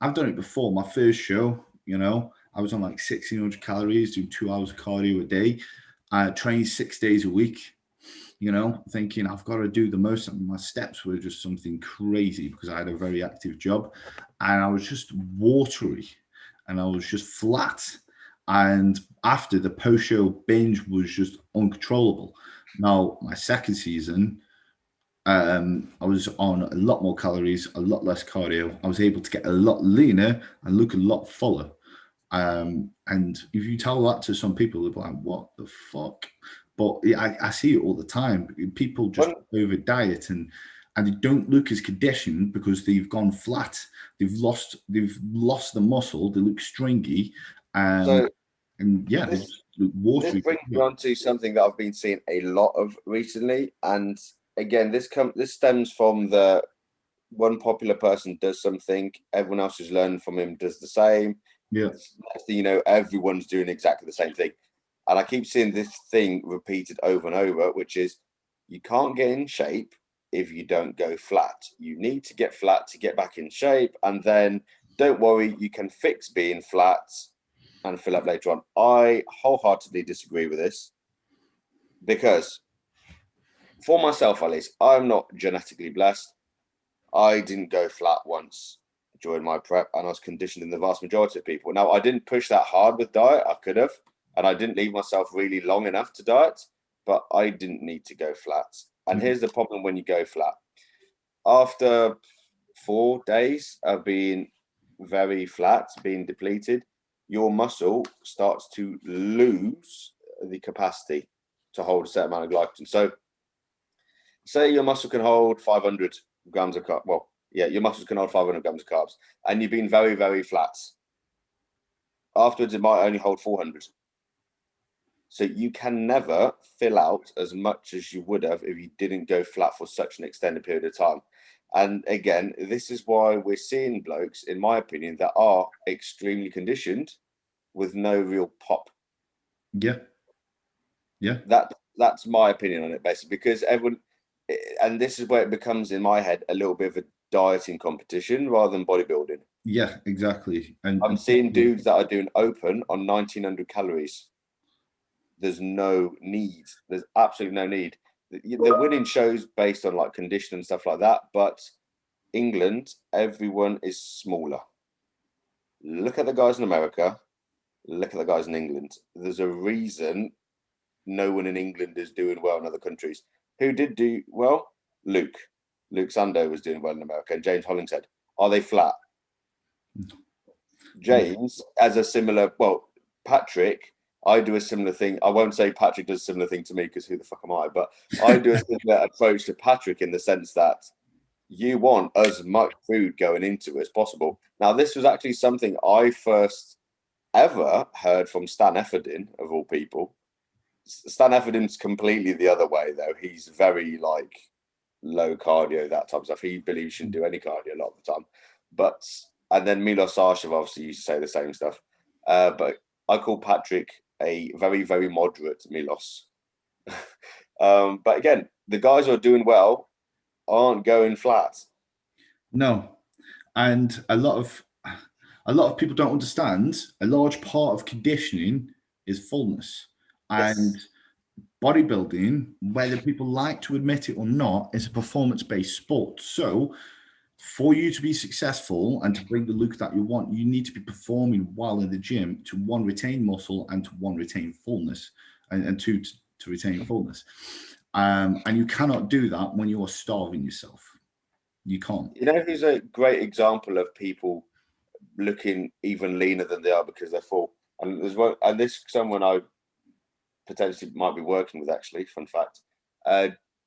I've done it before. My first show, I was on like 1,600 calories, doing 2 hours of cardio a day. I trained 6 days a week, thinking I've got to do the most. My steps were just something crazy because I had a very active job, and I was just watery and I was just flat. And after, the post-show binge was just uncontrollable. Now, my second season, I was on a lot more calories, a lot less cardio. I was able to get a lot leaner and look a lot fuller. And if you tell that to some people, they're like, what the fuck? But I see it all the time. People just over diet and they don't look as conditioned because they've gone flat. They've lost the muscle. They look stringy. So and yeah, they just look watery. this brings me on to something that I've been seeing a lot of recently. And again, this stems from the one popular person does something, everyone else who's learned from him does the same. Yeah. Next thing you know, everyone's doing exactly the same thing. And I keep seeing this thing repeated over and over, which is you can't get in shape if you don't go flat. You need to get flat to get back in shape. And then don't worry, you can fix being flat and fill up later on. I wholeheartedly disagree with this because for myself, at least, I'm not genetically blessed. I didn't go flat once during my prep, and I was conditioned in the vast majority of people. Now, I didn't push that hard with diet. I could have, and I didn't leave myself really long enough to diet, but I didn't need to go flat. And here's the problem when you go flat. After 4 days of being very flat, being depleted, your muscle starts to lose the capacity to hold a certain amount of glycogen. So say your muscle can hold 500 grams of carbs. Well, yeah, your muscles can hold 500 grams of carbs, and you've been very, very flat. Afterwards, it might only hold 400. So you can never fill out as much as you would have if you didn't go flat for such an extended period of time. And again, this is why we're seeing blokes, in my opinion, that are extremely conditioned with no real pop. Yeah. Yeah. That's my opinion on it, basically, because everyone, and this is where it becomes, in my head, a little bit of a dieting competition rather than bodybuilding. Yeah, exactly. I'm seeing dudes that are doing open on 1900 calories. There's no need. There's absolutely no need. They're winning shows based on like condition and stuff like that, but England, everyone is smaller. Look at the guys in America. Look at the guys in England. There's a reason no one in England is doing well in other countries. Who did do well? Luke. Luke Sando was doing well in America, and James Hollingshead. Are they flat? James, as a similar, well, Patrick, I do a similar thing. I won't say Patrick does a similar thing to me because who the fuck am I? But I do a similar approach to Patrick in the sense that you want as much food going into it as possible. Now, this was actually something I first ever heard from Stan Efferdin, of all people. Stan Efferdin's completely the other way, though. He's very like low cardio, that type of stuff. He believes you shouldn't do any cardio a lot of the time. But and then Milos Arshev obviously used to say the same stuff. But I call Patrick a very, very moderate Milos. But again, the guys who are doing well aren't going flat. No, and a lot of people don't understand. A large part of conditioning is fullness, and Yes. bodybuilding, whether people like to admit it or not, is a performance-based sport. So, for you to be successful and to bring the look that you want, you need to be performing while in the gym to one, retain muscle, and to one, retain fullness, and two, to retain fullness. And you cannot do that when you are starving yourself. You can't. You know who's a great example of people looking even leaner than they are because they're full? And there's one, and this is someone I potentially might be working with, actually. Fun fact.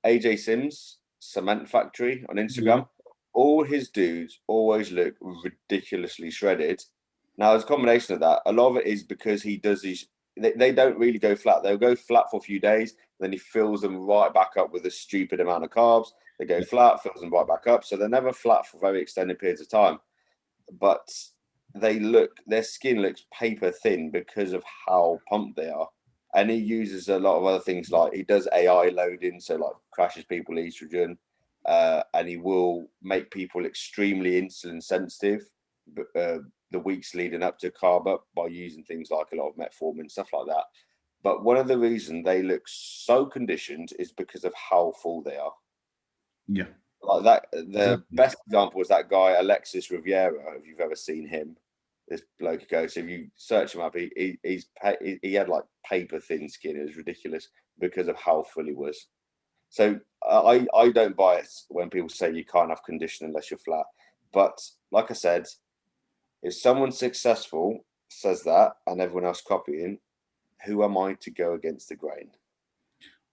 AJ Sims, Cement Factory on Instagram. All his dudes always look ridiculously shredded. Now, as a combination of that, a lot of it is because he does these. They don't really go flat. They'll go flat for a few days, then he fills them right back up with a stupid amount of carbs. They go flat, fills them right back up. So they're never flat for very extended periods of time. But their skin looks paper thin because of how pumped they are. And he uses a lot of other things, like he does AI loading, so like crashes people estrogen, and he will make people extremely insulin sensitive the weeks leading up to carb up by using things like a lot of metformin, stuff like that. But one of the reasons they look so conditioned is because of how full they are. Yeah. Like that, the best example was that guy Alexis Riviera. If you've ever seen him, this bloke goes. If you search him up, he had like paper thin skin. It was ridiculous because of how full he was. So I don't buy it when people say you can't have condition unless you're flat. But like I said, if someone successful says that and everyone else copying, who am I to go against the grain?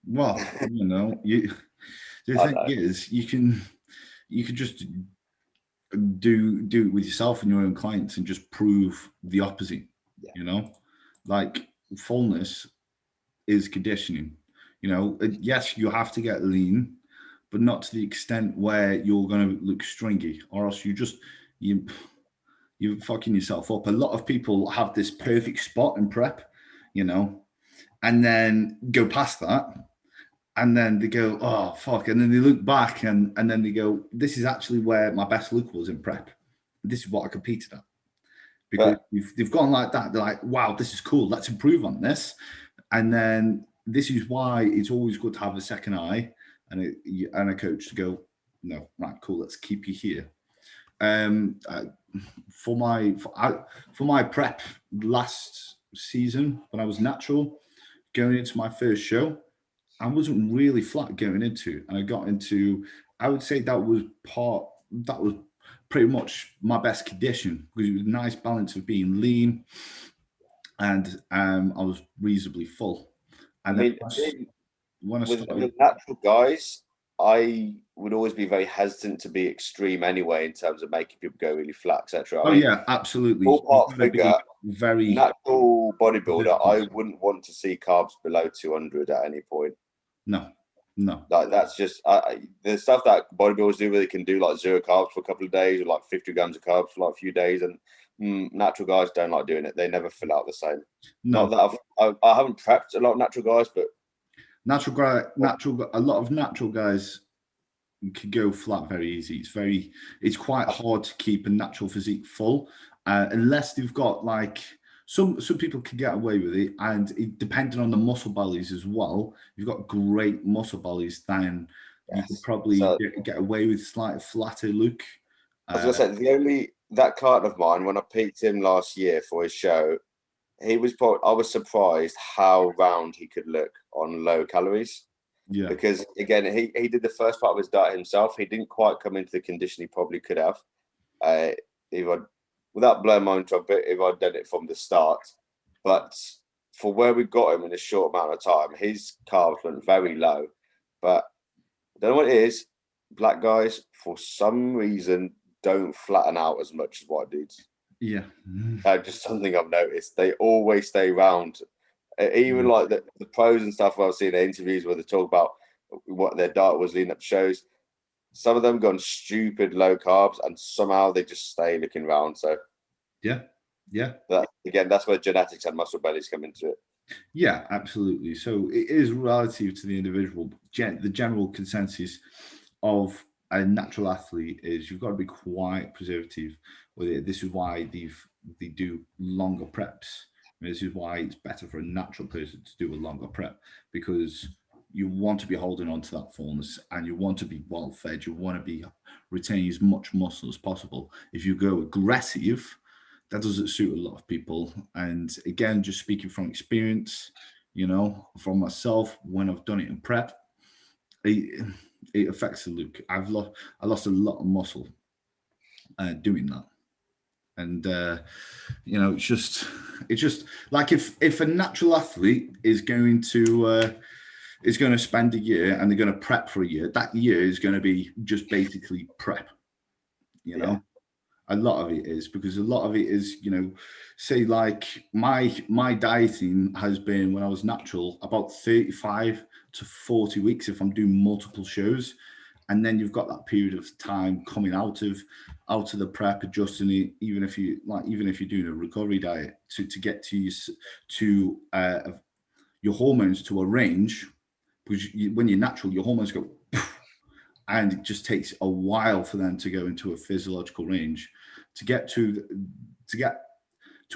Well, the thing is, you can just do it with yourself and your own clients and just prove the opposite. Like fullness is conditioning. Yes, you have to get lean, but not to the extent where you're going to look stringy, or else you're fucking yourself up. A lot of people have this perfect spot in prep, and then go past that. And then they go, oh, fuck. And then they look back and then they go, this is actually where my best look was in prep. This is what I competed at. Because they've gone like that. They're like, wow, this is cool. Let's improve on this. And then this is why it's always good to have a second eye and a coach to go, no, right, cool. Let's keep you here. For my prep last season, when I was natural, going into my first show, I wasn't really flat going into, and I got into, I would say that was pretty much my best condition, because it was a nice balance of being lean and I was reasonably full. And with natural guys, I would always be very hesitant to be extreme anyway in terms of making people go really flat, etc. Yeah, absolutely. Ballpark figure, very natural bodybuilder, I wouldn't want to see carbs below 200 at any point. No. No. Like that's just the stuff that bodybuilders do, where they can do like 0 carbs for a couple of days, or like 50 grams of carbs for like a few days, and natural guys don't like doing it. They never fill out the same. No. Not that I haven't prepped a lot of natural guys, but a lot of natural guys can go flat very easy. It's quite hard to keep a natural physique full, unless they've got like some people can get away with it, and depending on the muscle bellies as well. If you've got great muscle bellies, then you could probably get away with slightly flatter look. I was gonna say that client of mine, when I peaked him last year for his show, I was surprised how round he could look on low calories. Yeah. Because again, he did the first part of his diet himself. He didn't quite come into the condition he probably could have. Without blowing my own trumpet, if I'd done it from the start. But for where we got him in a short amount of time, his carbs went very low. But I don't know what it is. Black guys, for some reason, don't flatten out as much as white dudes. Yeah. Just something I've noticed. They always stay round. Even like the pros and stuff I've seen in interviews where they talk about what their diet was leading up to shows. Some of them gone stupid low carbs, and somehow they just stay looking round. So yeah. That's where genetics and muscle bellies come into it. Yeah, absolutely. So it is relative to the individual. The general consensus of a natural athlete is you've got to be quite preservative with it. This is why they do longer preps. This is why it's better for a natural person to do a longer prep, because you want to be holding on to that fullness, and you want to be well fed. You want to be retaining as much muscle as possible. If you go aggressive, that doesn't suit a lot of people. And again, just speaking from experience, from myself, when I've done it in prep, it affects the look. I lost a lot of muscle doing that. And it's just like if a natural athlete is going to spend a year and they're going to prep for a year, that year is going to be just basically prep. A lot of it is, because a lot of it is, say like my dieting has been, when I was natural, about 35 to 40 weeks if I'm doing multiple shows. And then you've got that period of time coming out of the prep, adjusting it, even if you're doing a recovery diet to get to your hormones to a range, because when you're natural, your hormones go, and it just takes a while for them to go into a physiological range to get to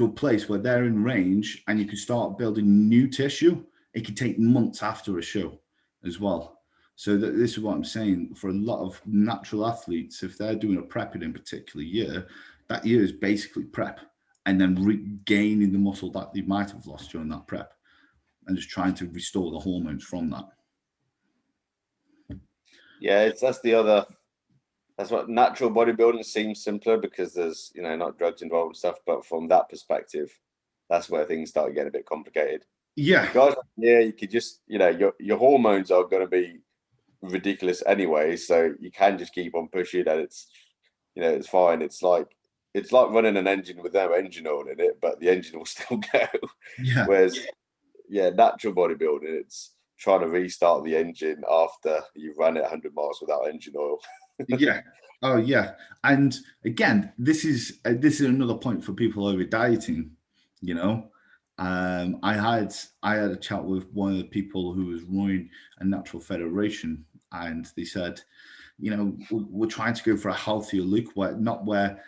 a place where they're in range and you can start building new tissue. It can take months after a show as well. So this is what I'm saying. For a lot of natural athletes, if they're doing a prep in a particular year, that year is basically prep, and then regaining the muscle that they might have lost during that prep, and just trying to restore the hormones from that. Yeah, that's what natural bodybuilding seems simpler, because there's, not drugs involved and stuff. But from that perspective, that's where things start getting a bit complicated. Yeah. Guys, you could just, your hormones are going to be ridiculous anyway, so you can just keep on pushing, and it's it's fine. It's like running an engine with no engine oil in it, but the engine will still go. Yeah. Whereas natural bodybuilding, it's trying to restart the engine after you've run it 100 miles without engine oil. Yeah. Oh yeah. And again, this is another point for people over dieting. I had a chat with one of the people who was running a natural federation, and they said, we're trying to go for a healthier look, where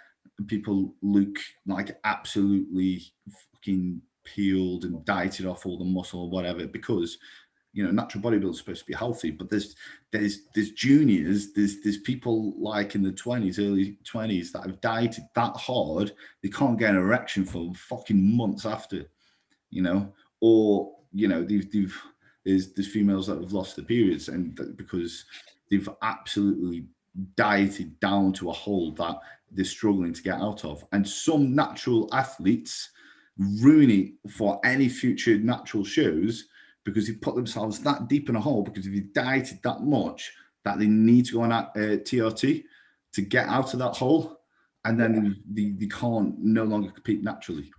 people look like absolutely fucking peeled and dieted off all the muscle or whatever, because natural bodybuilding is supposed to be healthy. But there's juniors, there's people like in the 20s, early 20s, that have dieted that hard they can't get an erection for fucking months after. Or there's females that have lost their periods, and because they've absolutely dieted down to a hole that they're struggling to get out of. And some natural athletes ruin it for any future natural shows, because they put themselves that deep in a hole, because if you dieted that much that they need to go on TRT to get out of that hole, and then they can't no longer compete naturally,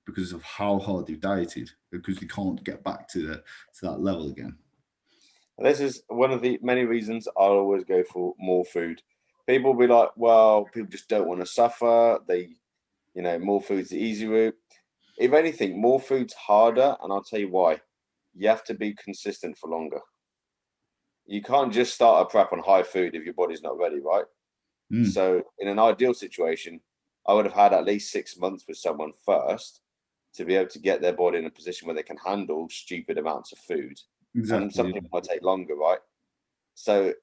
because of how hard they've dieted, because they can't get back to that level again. This is one of the many reasons I'll always go for more food. People will be like, well, people just don't want to suffer. More food's the easy route. If anything, more food's harder, and I'll tell you why. You have to be consistent for longer. You can't just start a prep on high food if your body's not ready, right? So in an ideal situation, I would have had at least 6 months with someone first to be able to get their body in a position where they can handle stupid amounts of food. Exactly. And some people might take longer, right? So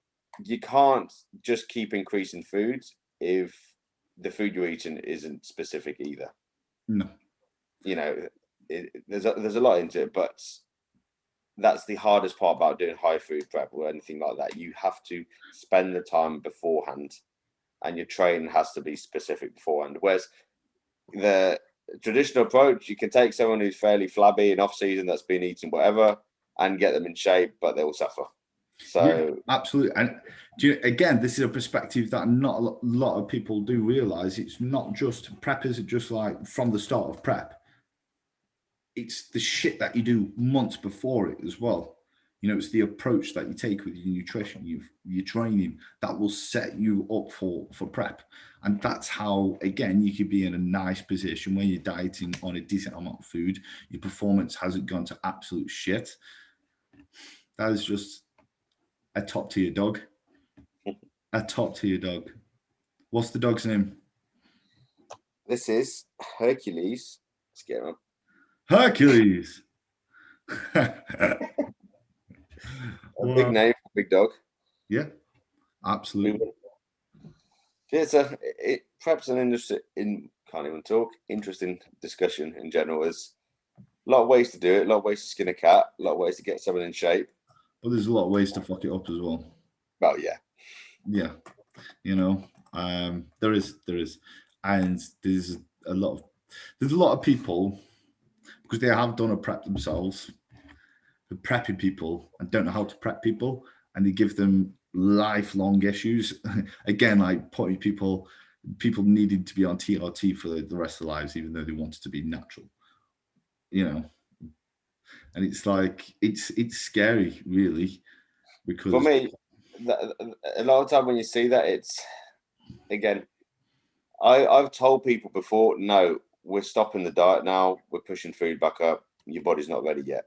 you can't just keep increasing foods if the food you're eating isn't specific either. No. There's a lot into it, but that's the hardest part about doing high food prep or anything like that. You have to spend the time beforehand, and your training has to be specific beforehand. Whereas the traditional approach, you can take someone who's fairly flabby in off season that's been eating whatever and get them in shape, but they will suffer. So absolutely. And again, this is a perspective that not a lot of people do realize. It's not just prep isn't just like from the start of prep. It's the shit that you do months before it as well. It's the approach that you take with your nutrition, your training that will set you up for prep. And that's how, again, you could be in a nice position where you're dieting on a decent amount of food. Your performance hasn't gone to absolute shit. That is just a top tier dog. A top tier dog. What's the dog's name? This is Hercules. Let's get him up. Hercules. A big name, big dog. Yeah, absolutely. It's perhaps an interesting discussion in general. There's a lot of ways to do it, a lot of ways to skin a cat, a lot of ways to get someone in shape. But there's a lot of ways to fuck it up as well. Well, yeah. Yeah. There is. And there's a lot of people, because they have done a prep themselves, for prepping people and don't know how to prep people, and they give them lifelong issues. Again, like putting people needed to be on TRT for the rest of their lives, even though they wanted to be natural. And it's like it's scary, really, because for me, a lot of time when you see that, it's again, I've told people before, no, we're stopping the diet now. We're pushing food back up. Your body's not ready yet.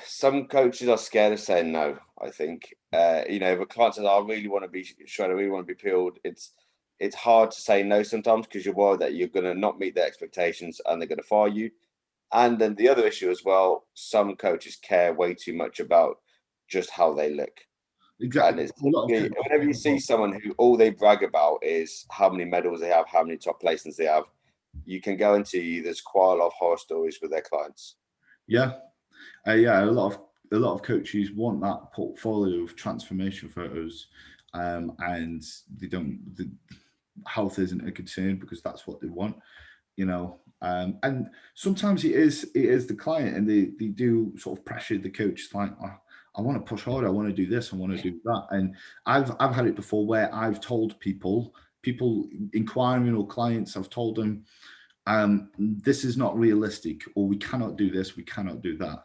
Some coaches are scared of saying no, I think. If a client says, I really want to be shredded, I really want to be peeled, it's hard to say no sometimes because you're worried that you're going to not meet their expectations and they're going to fire you. And then the other issue as well, some coaches care way too much about just how they look. Exactly. And whenever you see someone who all they brag about is how many medals they have, how many top placements they have, you can go into there's quite a lot of horror stories with their clients. Yeah. A lot of coaches want that portfolio of transformation photos, and the health isn't a concern because that's what they want, and sometimes it is the client, and they do sort of pressure the coach like, oh, I want to push harder, I want to do this, I want to do that. And I've had it before where I've told people inquiring or clients, I've told them, this is not realistic, or we cannot do this, we cannot do that.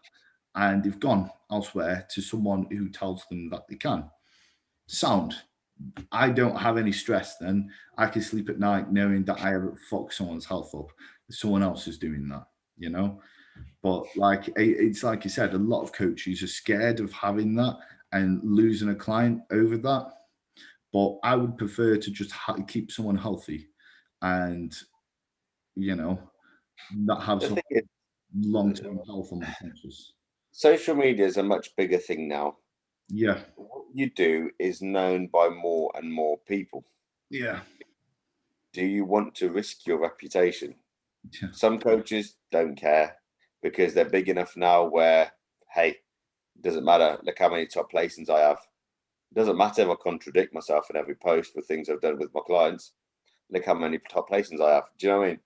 And they've gone elsewhere to someone who tells them that they can. Sound. I don't have any stress then. I can sleep at night knowing that I haven't fucked someone's health up. Someone else is doing that, But it's like you said, a lot of coaches are scared of having that and losing a client over that. But I would prefer to just keep someone healthy and, not have some long-term health on my conscious. Social media is a much bigger thing now. Yeah. What you do is known by more and more people. Yeah. Do you want to risk your reputation? Yeah. Some coaches don't care because they're big enough now where, hey, it doesn't matter. Look how many top placings I have. It doesn't matter if I contradict myself in every post with things I've done with my clients. Look how many top placings I have. Do you know what I mean?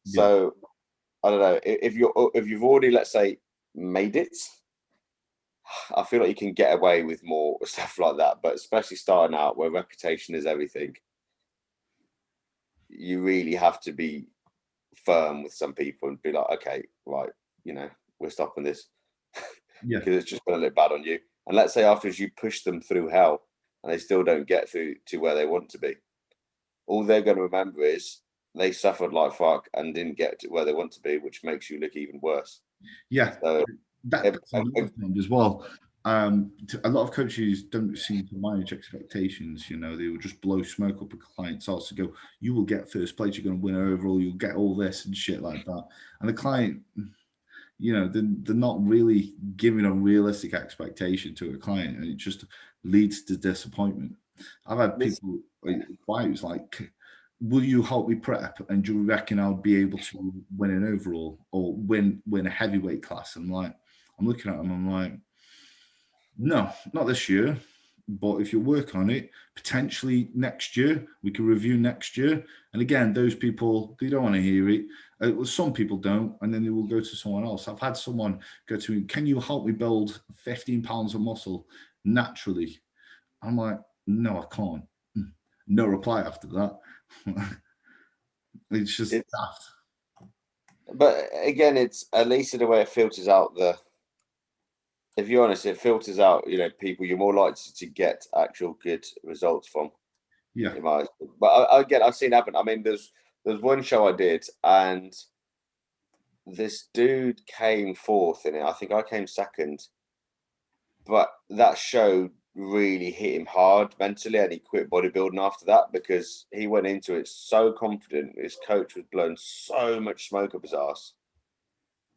Yeah. So I don't know if you've already, let's say, made it. I feel like you can get away with more stuff like that, but especially starting out where reputation is everything, you really have to be firm with some people and be like, okay, right, we're stopping this. Yeah. because it's just going to look bad on you. And let's say afterwards you push them through hell and they still don't get through to where they want to be. All they're going to remember is they suffered like fuck and didn't get to where they want to be, which makes you look even worse. Yeah. So That's another thing as well. A lot of coaches don't seem to manage expectations. You know, they will just blow smoke up a client's arse to go, you will get first place, you're going to win overall, you'll get all this and shit like that. And the client, you know, they're not really giving a realistic expectation to a client, and it just leads to disappointment. I've had people inquires like, will you help me prep, and do you reckon I'll be able to win an overall or win a heavyweight class? I'm looking at them, I'm like, no, not this year. But if you work on it, potentially next year, we can review next year. And again, those people, they don't want to hear it. Some people don't, and then they will go to someone else. I've had someone go to me, can you help me build 15 pounds of muscle naturally? I'm like, no, I can't. No reply after that. It's just daft. But again, it's at least in a way it filters out if you're honest, it filters out, you know, people you're more likely to get actual good results from. Yeah. But again, I've seen happen. I mean, there's one show I did, and this dude came fourth in it. I think I came second, but that show really hit him hard mentally, and he quit bodybuilding after that because he went into it so confident. His coach was blowing so much smoke up his ass,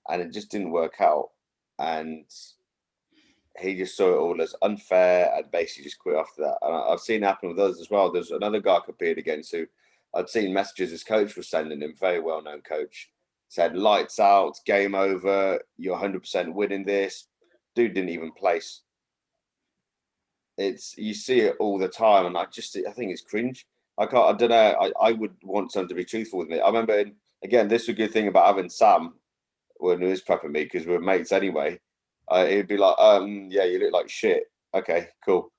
and it just didn't work out. And he just saw it all as unfair and basically just quit after that. And I've seen it happen with others as well. There's another guy I competed against who I'd seen messages his coach was sending him, very well-known coach, said, lights out, game over, you're 100% winning this. Dude didn't even place. You see it all the time, and I think it's cringe. I don't know. I would want someone to be truthful with me. I remember, again, this is a good thing about having Sam when he was prepping me, because we're mates anyway. He'd be like, yeah, you look like shit. Okay, cool.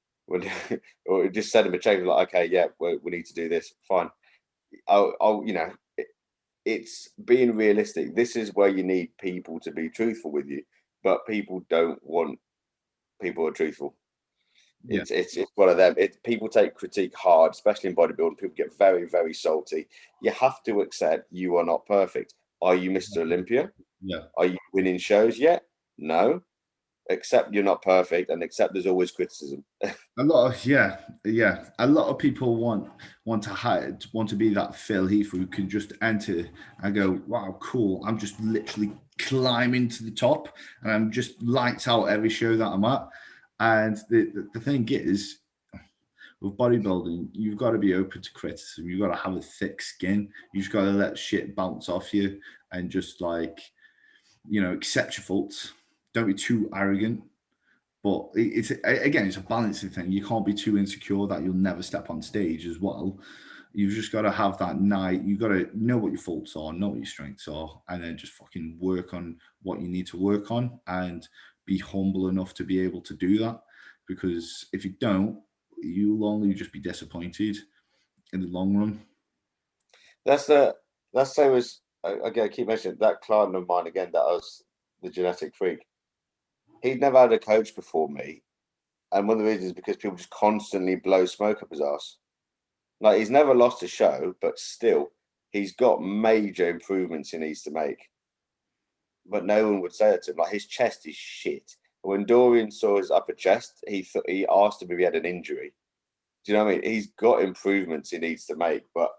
Or just send him a check, like, okay, yeah, we need to do this. Fine. I'll you know, it's being realistic. This is where you need people to be truthful with you, but people don't want people who are truthful. Yeah. It's one of them. People take critique hard, especially in bodybuilding. People get very, very salty. You have to accept you are not perfect. Are you Mr. Olympia? Yeah. Are you winning shows yet? No. Accept you're not perfect, and accept there's always criticism. A lot of people want to be that Phil Heath who can just enter and go, wow, cool, I'm just literally climbing to the top and I'm just lights out every show that I'm at. And the thing is, with bodybuilding, you've got to be open to criticism. You've got to have a thick skin. You just got to let shit bounce off you and just, like, you know, accept your faults. Don't be too arrogant. But it's a balancing thing. You can't be too insecure that you'll never step on stage as well. You've just got to have that night. You've got to know what your faults are, know what your strengths are, and then just fucking work on what you need to work on and be humble enough to be able to do that. Because if you don't, you'll only just be disappointed in the long run. That's same as, again, I keep mentioning that client of mine again, that was the genetic freak. He'd never had a coach before me. And one of the reasons is because people just constantly blow smoke up his ass. Like, he's never lost a show, but still, he's got major improvements he needs to make. But no one would say that to him. Like, his chest is shit. When Dorian saw his upper chest, he asked him if he had an injury. Do you know what I mean? He's got improvements he needs to make, but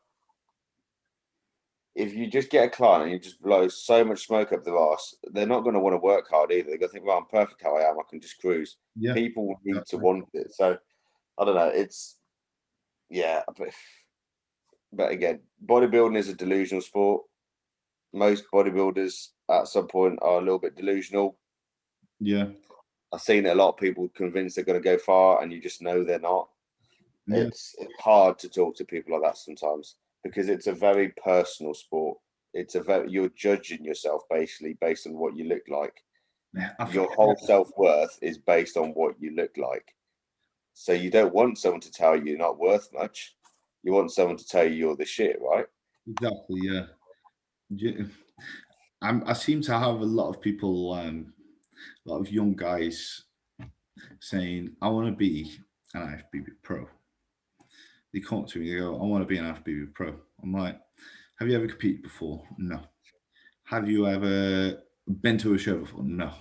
if you just get a client and you just blow so much smoke up their ass, they're not going to want to work hard either. They're going to think, well, I'm perfect how I am. I can just cruise. Yeah. People need to want it. So, I don't know. But again, bodybuilding is a delusional sport. Most bodybuilders at some point are a little bit delusional. Yeah. I've seen a lot of people convinced they're going to go far, and you just know they're not. Yeah. It's hard to talk to people like that sometimes, because it's a very personal sport. You're judging yourself basically based on what you look like. Your whole self-worth is based on what you look like. So you don't want someone to tell you you're not worth much. You want someone to tell you you're the shit, right? Exactly, yeah. I seem to have a lot of people a lot of young guys saying, I want to be an IFBB pro. They come to me, they go, I want to be an IFBB pro. I'm like, have you ever competed before? No. Have you ever been to a show before? No. Have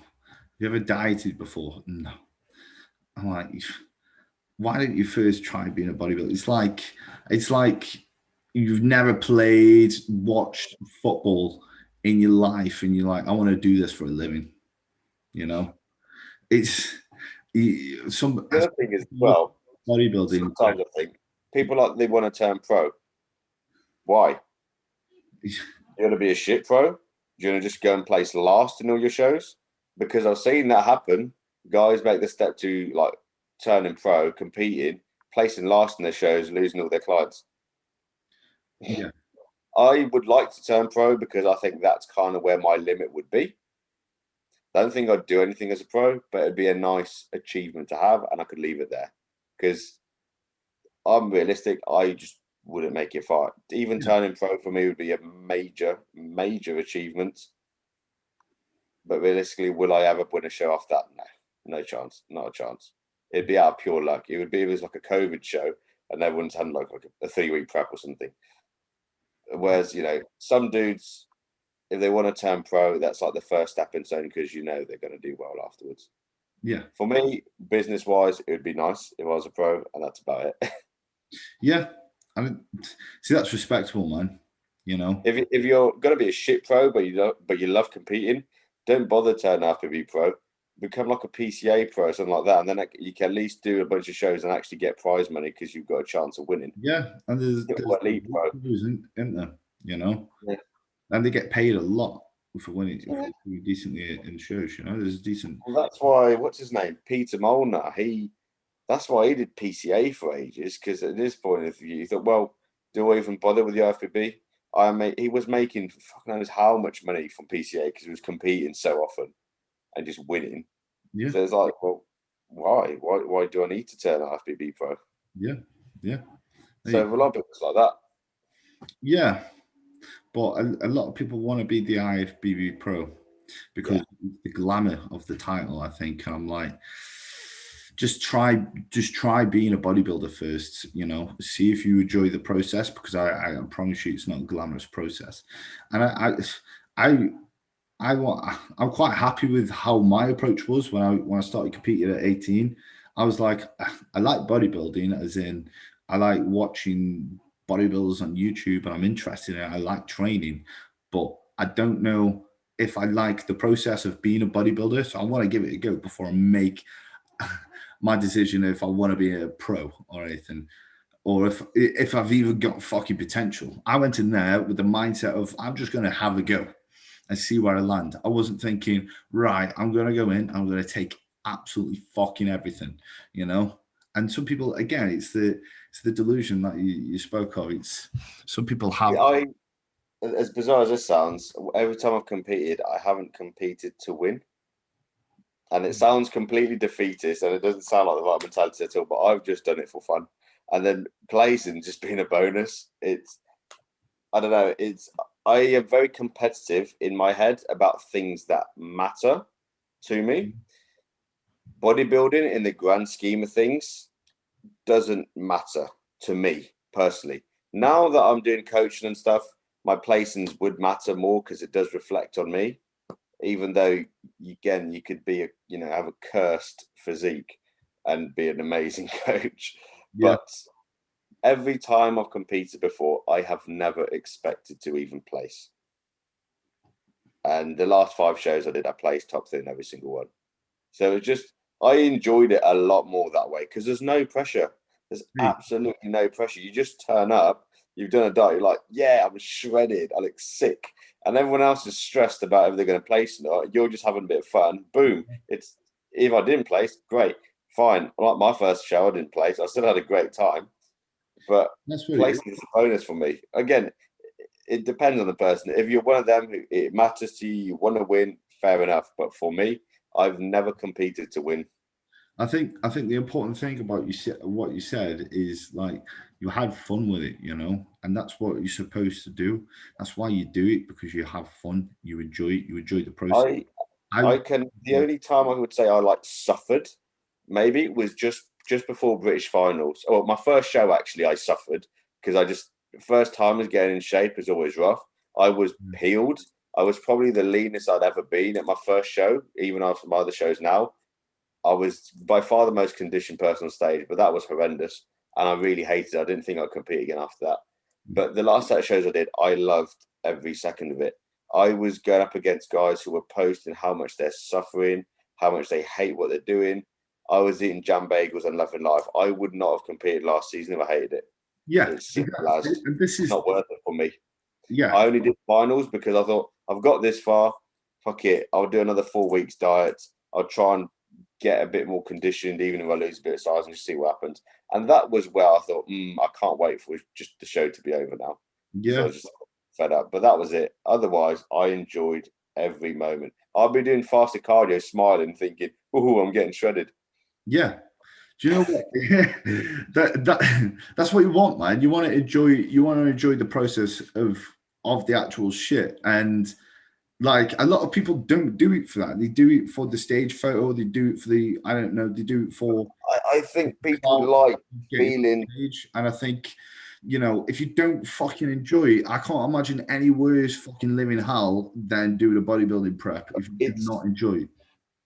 you ever dieted before? No. I'm like, why didn't you first try being a bodybuilder? It's like you've never played, watched football in your life, and you're like, I want to do this for a living. You know, it's some The other thing is, well, bodybuilding. sometimes I think people like they want to turn pro. Why? You want to be a shit pro? Do you want to just go and place last in all your shows? Because I've seen that happen. Guys make the step to like turning pro, competing, placing last in their shows, losing all their clients. Yeah. I would like to turn pro because I think that's kind of where my limit would be. I don't think I'd do anything as a pro, but it'd be a nice achievement to have, and I could leave it there. Because I'm realistic, I just wouldn't make it far. Even turning pro for me would be a major, major achievement. But realistically, will I ever win a show off that? No chance, not a chance. It'd be out of pure luck. It would be if it was like a COVID show and everyone's had like a 3-week prep or something. Whereas, some dudes, if they want to turn pro, that's like the first stepping stone because they're going to do well afterwards. Yeah. For me, business-wise, it would be nice if I was a pro, and that's about it. Yeah. I mean, see, that's respectable, man. If you're going to be a shit pro, but you love competing, don't bother turning out to be pro. Become like a PCA pro or something like that, and then you can at least do a bunch of shows and actually get prize money because you've got a chance of winning. Yeah, and there's elite pro, isn't there? Yeah. And they get paid a lot for winning decently in shows. There's decent. Well, that's why what's his name, Peter Molnar. That's why he did PCA for ages because at this point of view, he thought, well, do I even bother with the IFBB? He was making fucking knows how much money from PCA because he was competing so often and just winning. Yeah. So it's like, well, why? Why do I need to turn IFBB pro? Yeah. So a lot of people like that. Yeah, but a lot of people want to be the IFBB pro because the glamour of the title, I think. And I'm like, just try being a bodybuilder first. See if you enjoy the process because I promise you, it's not a glamorous process. And I'm quite happy with how my approach was when I started competing at 18. I was like, I like bodybuilding, as in I like watching bodybuilders on YouTube, and I'm interested in it. I like training, but I don't know if I like the process of being a bodybuilder. So I want to give it a go before I make my decision if I want to be a pro or anything, or if I've even got fucking potential. I went in there with the mindset of I'm just going to have a go and see where I land. I wasn't thinking, right, I'm going to go in, I'm going to take absolutely fucking everything, And some people, again, it's the delusion that you spoke of. It's some people have. As bizarre as this sounds, every time I've competed, I haven't competed to win. And it sounds completely defeatist and it doesn't sound like the right mentality at all, but I've just done it for fun. And then placing just being a bonus. I don't know, I am very competitive in my head about things that matter to me. Bodybuilding, in the grand scheme of things, doesn't matter to me personally. Now that I'm doing coaching and stuff, my placings would matter more because it does reflect on me. Even though, again, you could be have a cursed physique and be an amazing coach, but every time I've competed before, I have never expected to even place. And the last 5 shows I did, I placed top 3 in every single one. So it's just, I enjoyed it a lot more that way because there's no pressure. There's absolutely no pressure. You just turn up, you've done a diet, you're like, yeah, I'm shredded, I look sick. And everyone else is stressed about if they're going to place or not. You're just having a bit of fun. Boom. If I didn't place, great, fine. Like my first show, I didn't place. I still had a great time. But placing is a bonus for me. Again, it depends on the person. If you're one of them who it matters to you, you want to win, fair enough. But for me, I've never competed to win. I think the important thing about what you said is like you had fun with it, and that's what you're supposed to do. That's why you do it, because you have fun, you enjoy it, you enjoy the process. The only time I would say I like suffered maybe was just before British finals. Oh, my first show actually I suffered because first time was getting in shape is always rough. I was peeled. I was probably the leanest I'd ever been at my first show, even after my other shows now. I was by far the most conditioned person on stage, but that was horrendous. And I really hated it. I didn't think I'd compete again after that. But the last set of shows I did, I loved every second of it. I was going up against guys who were posting how much they're suffering, how much they hate what they're doing. I was eating jam bagels and loving life. I would not have competed last season if I hated it. Yeah, it's simple as this is not worth it for me. Yeah, I only did finals because I thought I've got this far. Fuck it, I'll do another 4 weeks diet. I'll try and get a bit more conditioned, even if I lose a bit of size, and just see what happens. And that was where I thought, I can't wait for just the show to be over now. Yeah, so I was just fed up. But that was it. Otherwise, I enjoyed every moment. I'll be doing fasted cardio, smiling, thinking, "Ooh, I'm getting shredded." Yeah. Do you know what? That's what you want, man. You want to enjoy the process of the actual shit. And like a lot of people don't do it for that. They do it for the stage photo. They do it for the they do it for. I think people like feeling. And I think, if you don't fucking enjoy it, I can't imagine any worse fucking living hell than doing a bodybuilding prep if you do not enjoy it.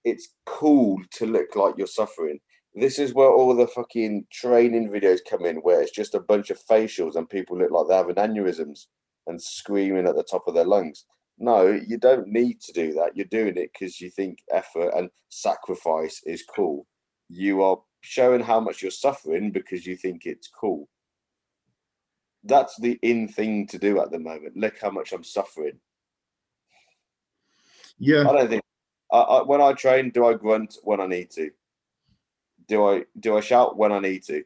It's cool to look like you're suffering. This is where all the fucking training videos come in, where it's just a bunch of facials and people look like they're having aneurysms and screaming at the top of their lungs. No, you don't need to do that. You're doing it because you think effort and sacrifice is cool. You are showing how much you're suffering because you think it's cool. That's the in thing to do at the moment. Look how much I'm suffering. Yeah. I don't think when I train, do I grunt when I need to? Do I shout when I need to?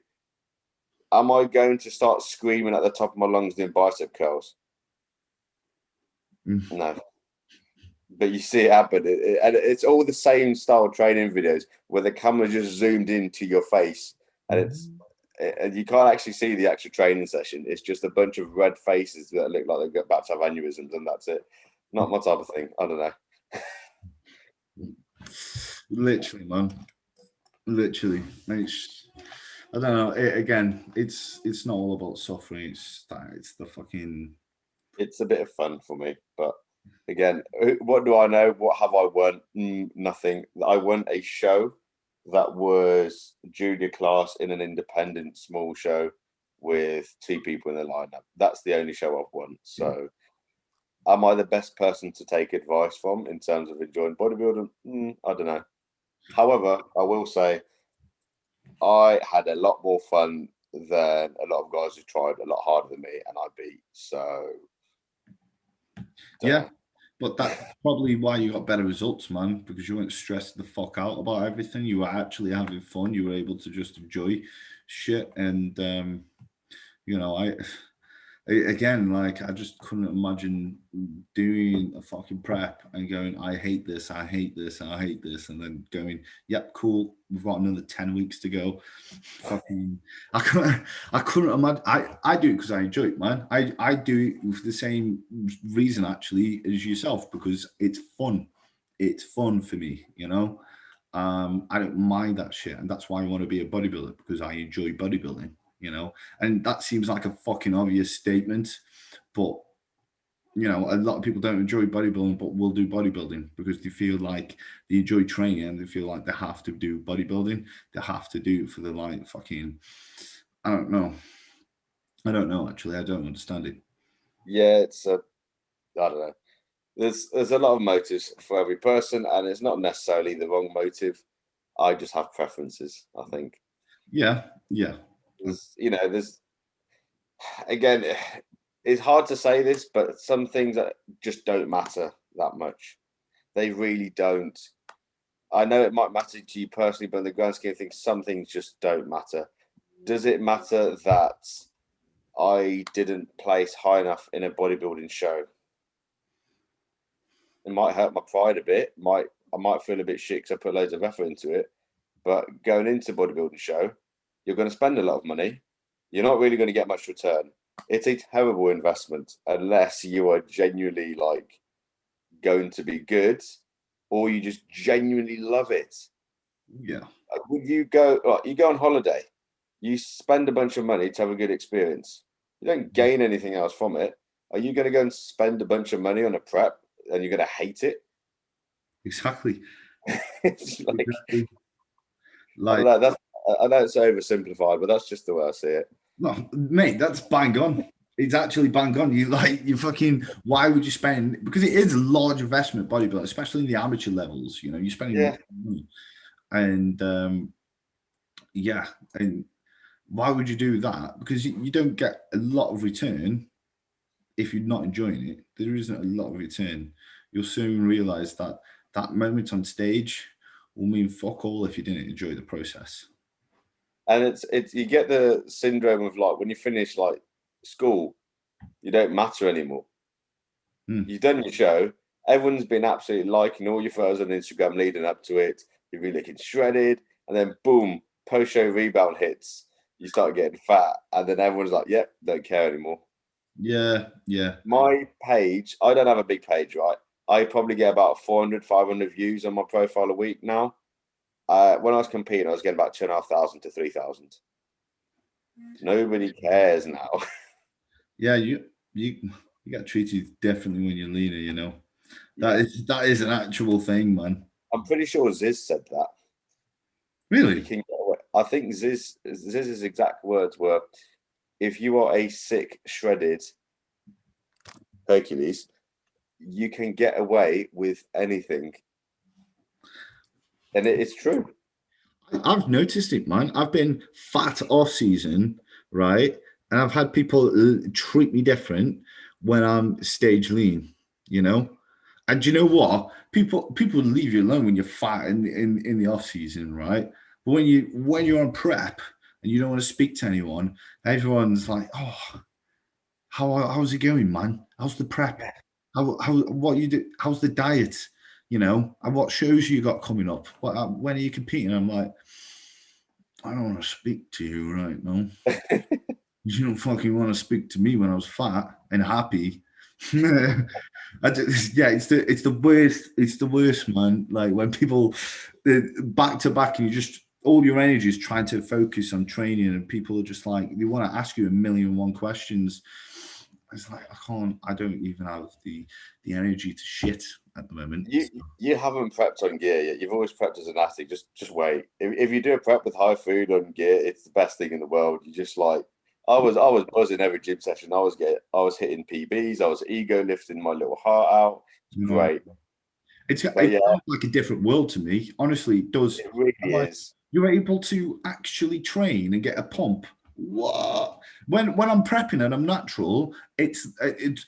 Am I going to start screaming at the top of my lungs doing bicep curls? No. But you see it happen. And it's all the same style training videos where the camera just zoomed into your face and and you can't actually see the actual training session. It's just a bunch of red faces that look like they're about to have aneurysms, and that's it. Not my type of thing. I don't know. Literally, man. Literally. I don't know. It's not all about suffering. It's the fucking. It's a bit of fun for me, but again, what do I know? What have I won? Nothing. I won a show that was junior class in an independent small show with 2 people in the lineup. That's the only show I've won. So, am I the best person to take advice from in terms of enjoying bodybuilding? I don't know. However, I will say I had a lot more fun than a lot of guys who tried a lot harder than me, and I beat. So, yeah. But that's probably why you got better results, man, because you weren't stressed the fuck out about everything. You were actually having fun. You were able to just enjoy shit. And, I just couldn't imagine doing a fucking prep and going, I hate this, I hate this, I hate this. And then going, yep, cool. We've got another 10 weeks to go. Fucking, I couldn't imagine. I do it because I enjoy it, man. I do it for the same reason actually as yourself, because it's fun. It's fun for me, I don't mind that shit. And that's why I want to be a bodybuilder, because I enjoy bodybuilding. And that seems like a fucking obvious statement, but a lot of people don't enjoy bodybuilding, but will do bodybuilding because they feel like they enjoy training and they feel like they have to do bodybuilding. They have to do it for the fucking. I don't know. Actually, I don't understand it. Yeah, I don't know. There's a lot of motives for every person, and it's not necessarily the wrong motive. I just have preferences, I think. Yeah. There's again, it's hard to say this, but some things that just don't matter that much. They really don't. I know it might matter to you personally, but in the grand scheme of things, some things just don't matter. Does it matter that I didn't place high enough in a bodybuilding show? It might hurt my pride a bit. I might feel a bit shit because I put loads of effort into it. But going into bodybuilding show, you're going to spend a lot of money. You're not really going to get much return. It's a terrible investment unless you are genuinely going to be good or you just genuinely love it. Yeah. Would you go? You go on holiday, you spend a bunch of money to have a good experience. You don't gain anything else from it. Are you going to go and spend a bunch of money on a prep and you're going to hate it? Exactly. It's like, Exactly. I don't know. I know it's oversimplified, but that's just the way I see it. No, mate, that's bang on. It's actually bang on. You fucking, why would you spend, because it is a large investment bodybuilding, especially in the amateur levels, you know, you're spending money. And yeah, and why would you do that? Because you don't get a lot of return if you're not enjoying it. There isn't a lot of return. You'll soon realize that that moment on stage will mean fuck all if you didn't enjoy the process. And it's you get the syndrome of like when you finish like school, you don't matter anymore. You've done your show. Everyone's been absolutely liking all your photos on Instagram leading up to it. You've been looking shredded, and then boom, post-show rebound hits. You start getting fat, and then everyone's like, "Yep, don't care anymore." Yeah, yeah. My page, I don't have a big page, right? I probably get about 400, 500 views on my profile a week now. When I was competing, I was getting about 2,500 to 3,000. Nobody cares now. Yeah, you get treated differently when you're leaner, you know. That is an actual thing, man. I'm pretty sure Ziz said that. Really? You can get away. I think Ziz's exact words were, if you are a sick, shredded Hercules, you can get away with anything. And it's true. I've noticed it, man. I've been fat off season, right? And I've had people treat me different when I'm stage lean, you know? And you know what? People leave you alone when you're fat in the off season, right? But when you're on prep and you don't want to speak to anyone, everyone's like, "Oh, how's it going, man? How's the prep? What you do? How's the diet? You know, and what shows you got coming up? When are you competing?" I'm like, I don't want to speak to you right now. You don't fucking want to speak to me when I was fat and happy. It's the worst. It's the worst, man. Like when people back to back and you just all your energy is trying to focus on training, and people are just like they want to ask you a million and one questions. It's like I don't even have the energy to shit at the moment. You haven't prepped on gear yet. You've always prepped as an athlete. Just wait. If you do a prep with high food on gear, it's the best thing in the world. You just like I was buzzing every gym session. I was hitting PBs. I was ego lifting my little heart out. It's great. It sounds like a different world to me. Honestly, it does. It really is. You're able to actually train and get a pump. What? When I'm prepping and I'm natural, it's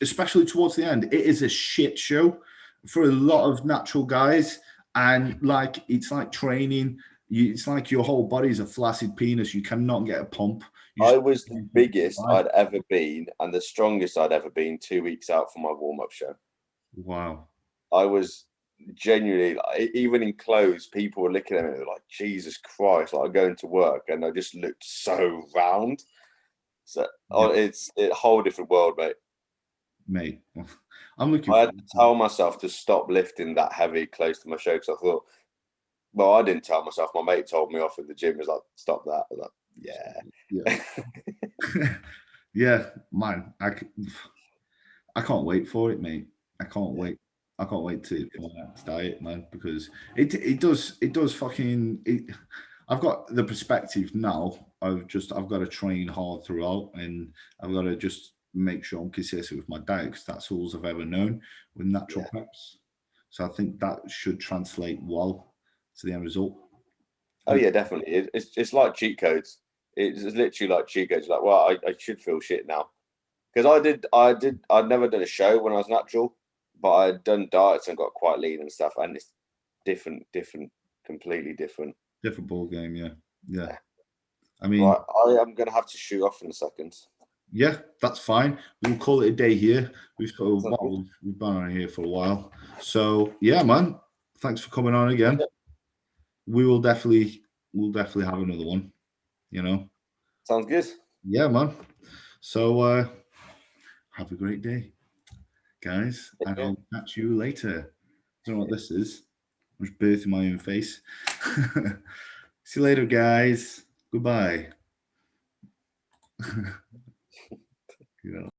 especially towards the end, it is a shit show for a lot of natural guys. And like it's like training. It's like your whole body's a flaccid penis. You cannot get a pump. I was the biggest I'd ever been and the strongest I'd ever been 2 weeks out from my warm-up show. Wow. I was genuinely, even in clothes, people were looking at me like, Jesus Christ, like going to work and I just looked so round. So it's a whole different world, mate. I'm looking. I had to tell myself to stop lifting that heavy close to my show because I thought, well, I didn't tell myself. My mate told me off in the gym. He was like, stop that. I was like, yeah. Yeah, man. I can't wait for it, mate. I can't wait. I can't wait for my next diet, man, because it does fucking it. I've got the perspective now. I've got to train hard throughout, and I've got to just make sure I'm consistent with my diet because that's all I've ever known with natural preps. So I think that should translate well to the end result. oh yeah, definitely. It's like cheat codes. It's literally like cheat codes. Like, well, I should feel shit now because I'd never done a show when I was natural, but I'd done diets and got quite lean and stuff, and it's different, completely different. Different ball game, yeah. I mean, right, I am going to have to shoot off in a second. Yeah, that's fine. We'll call it a day here. We've been on here for a while. So yeah, man. Thanks for coming on again. We'll definitely have another one. You know. Sounds good. Yeah, man. So have a great day, guys, and I'll catch you later. I don't know what this is. I'm just birthing my own face. See you later, guys. Goodbye. You know.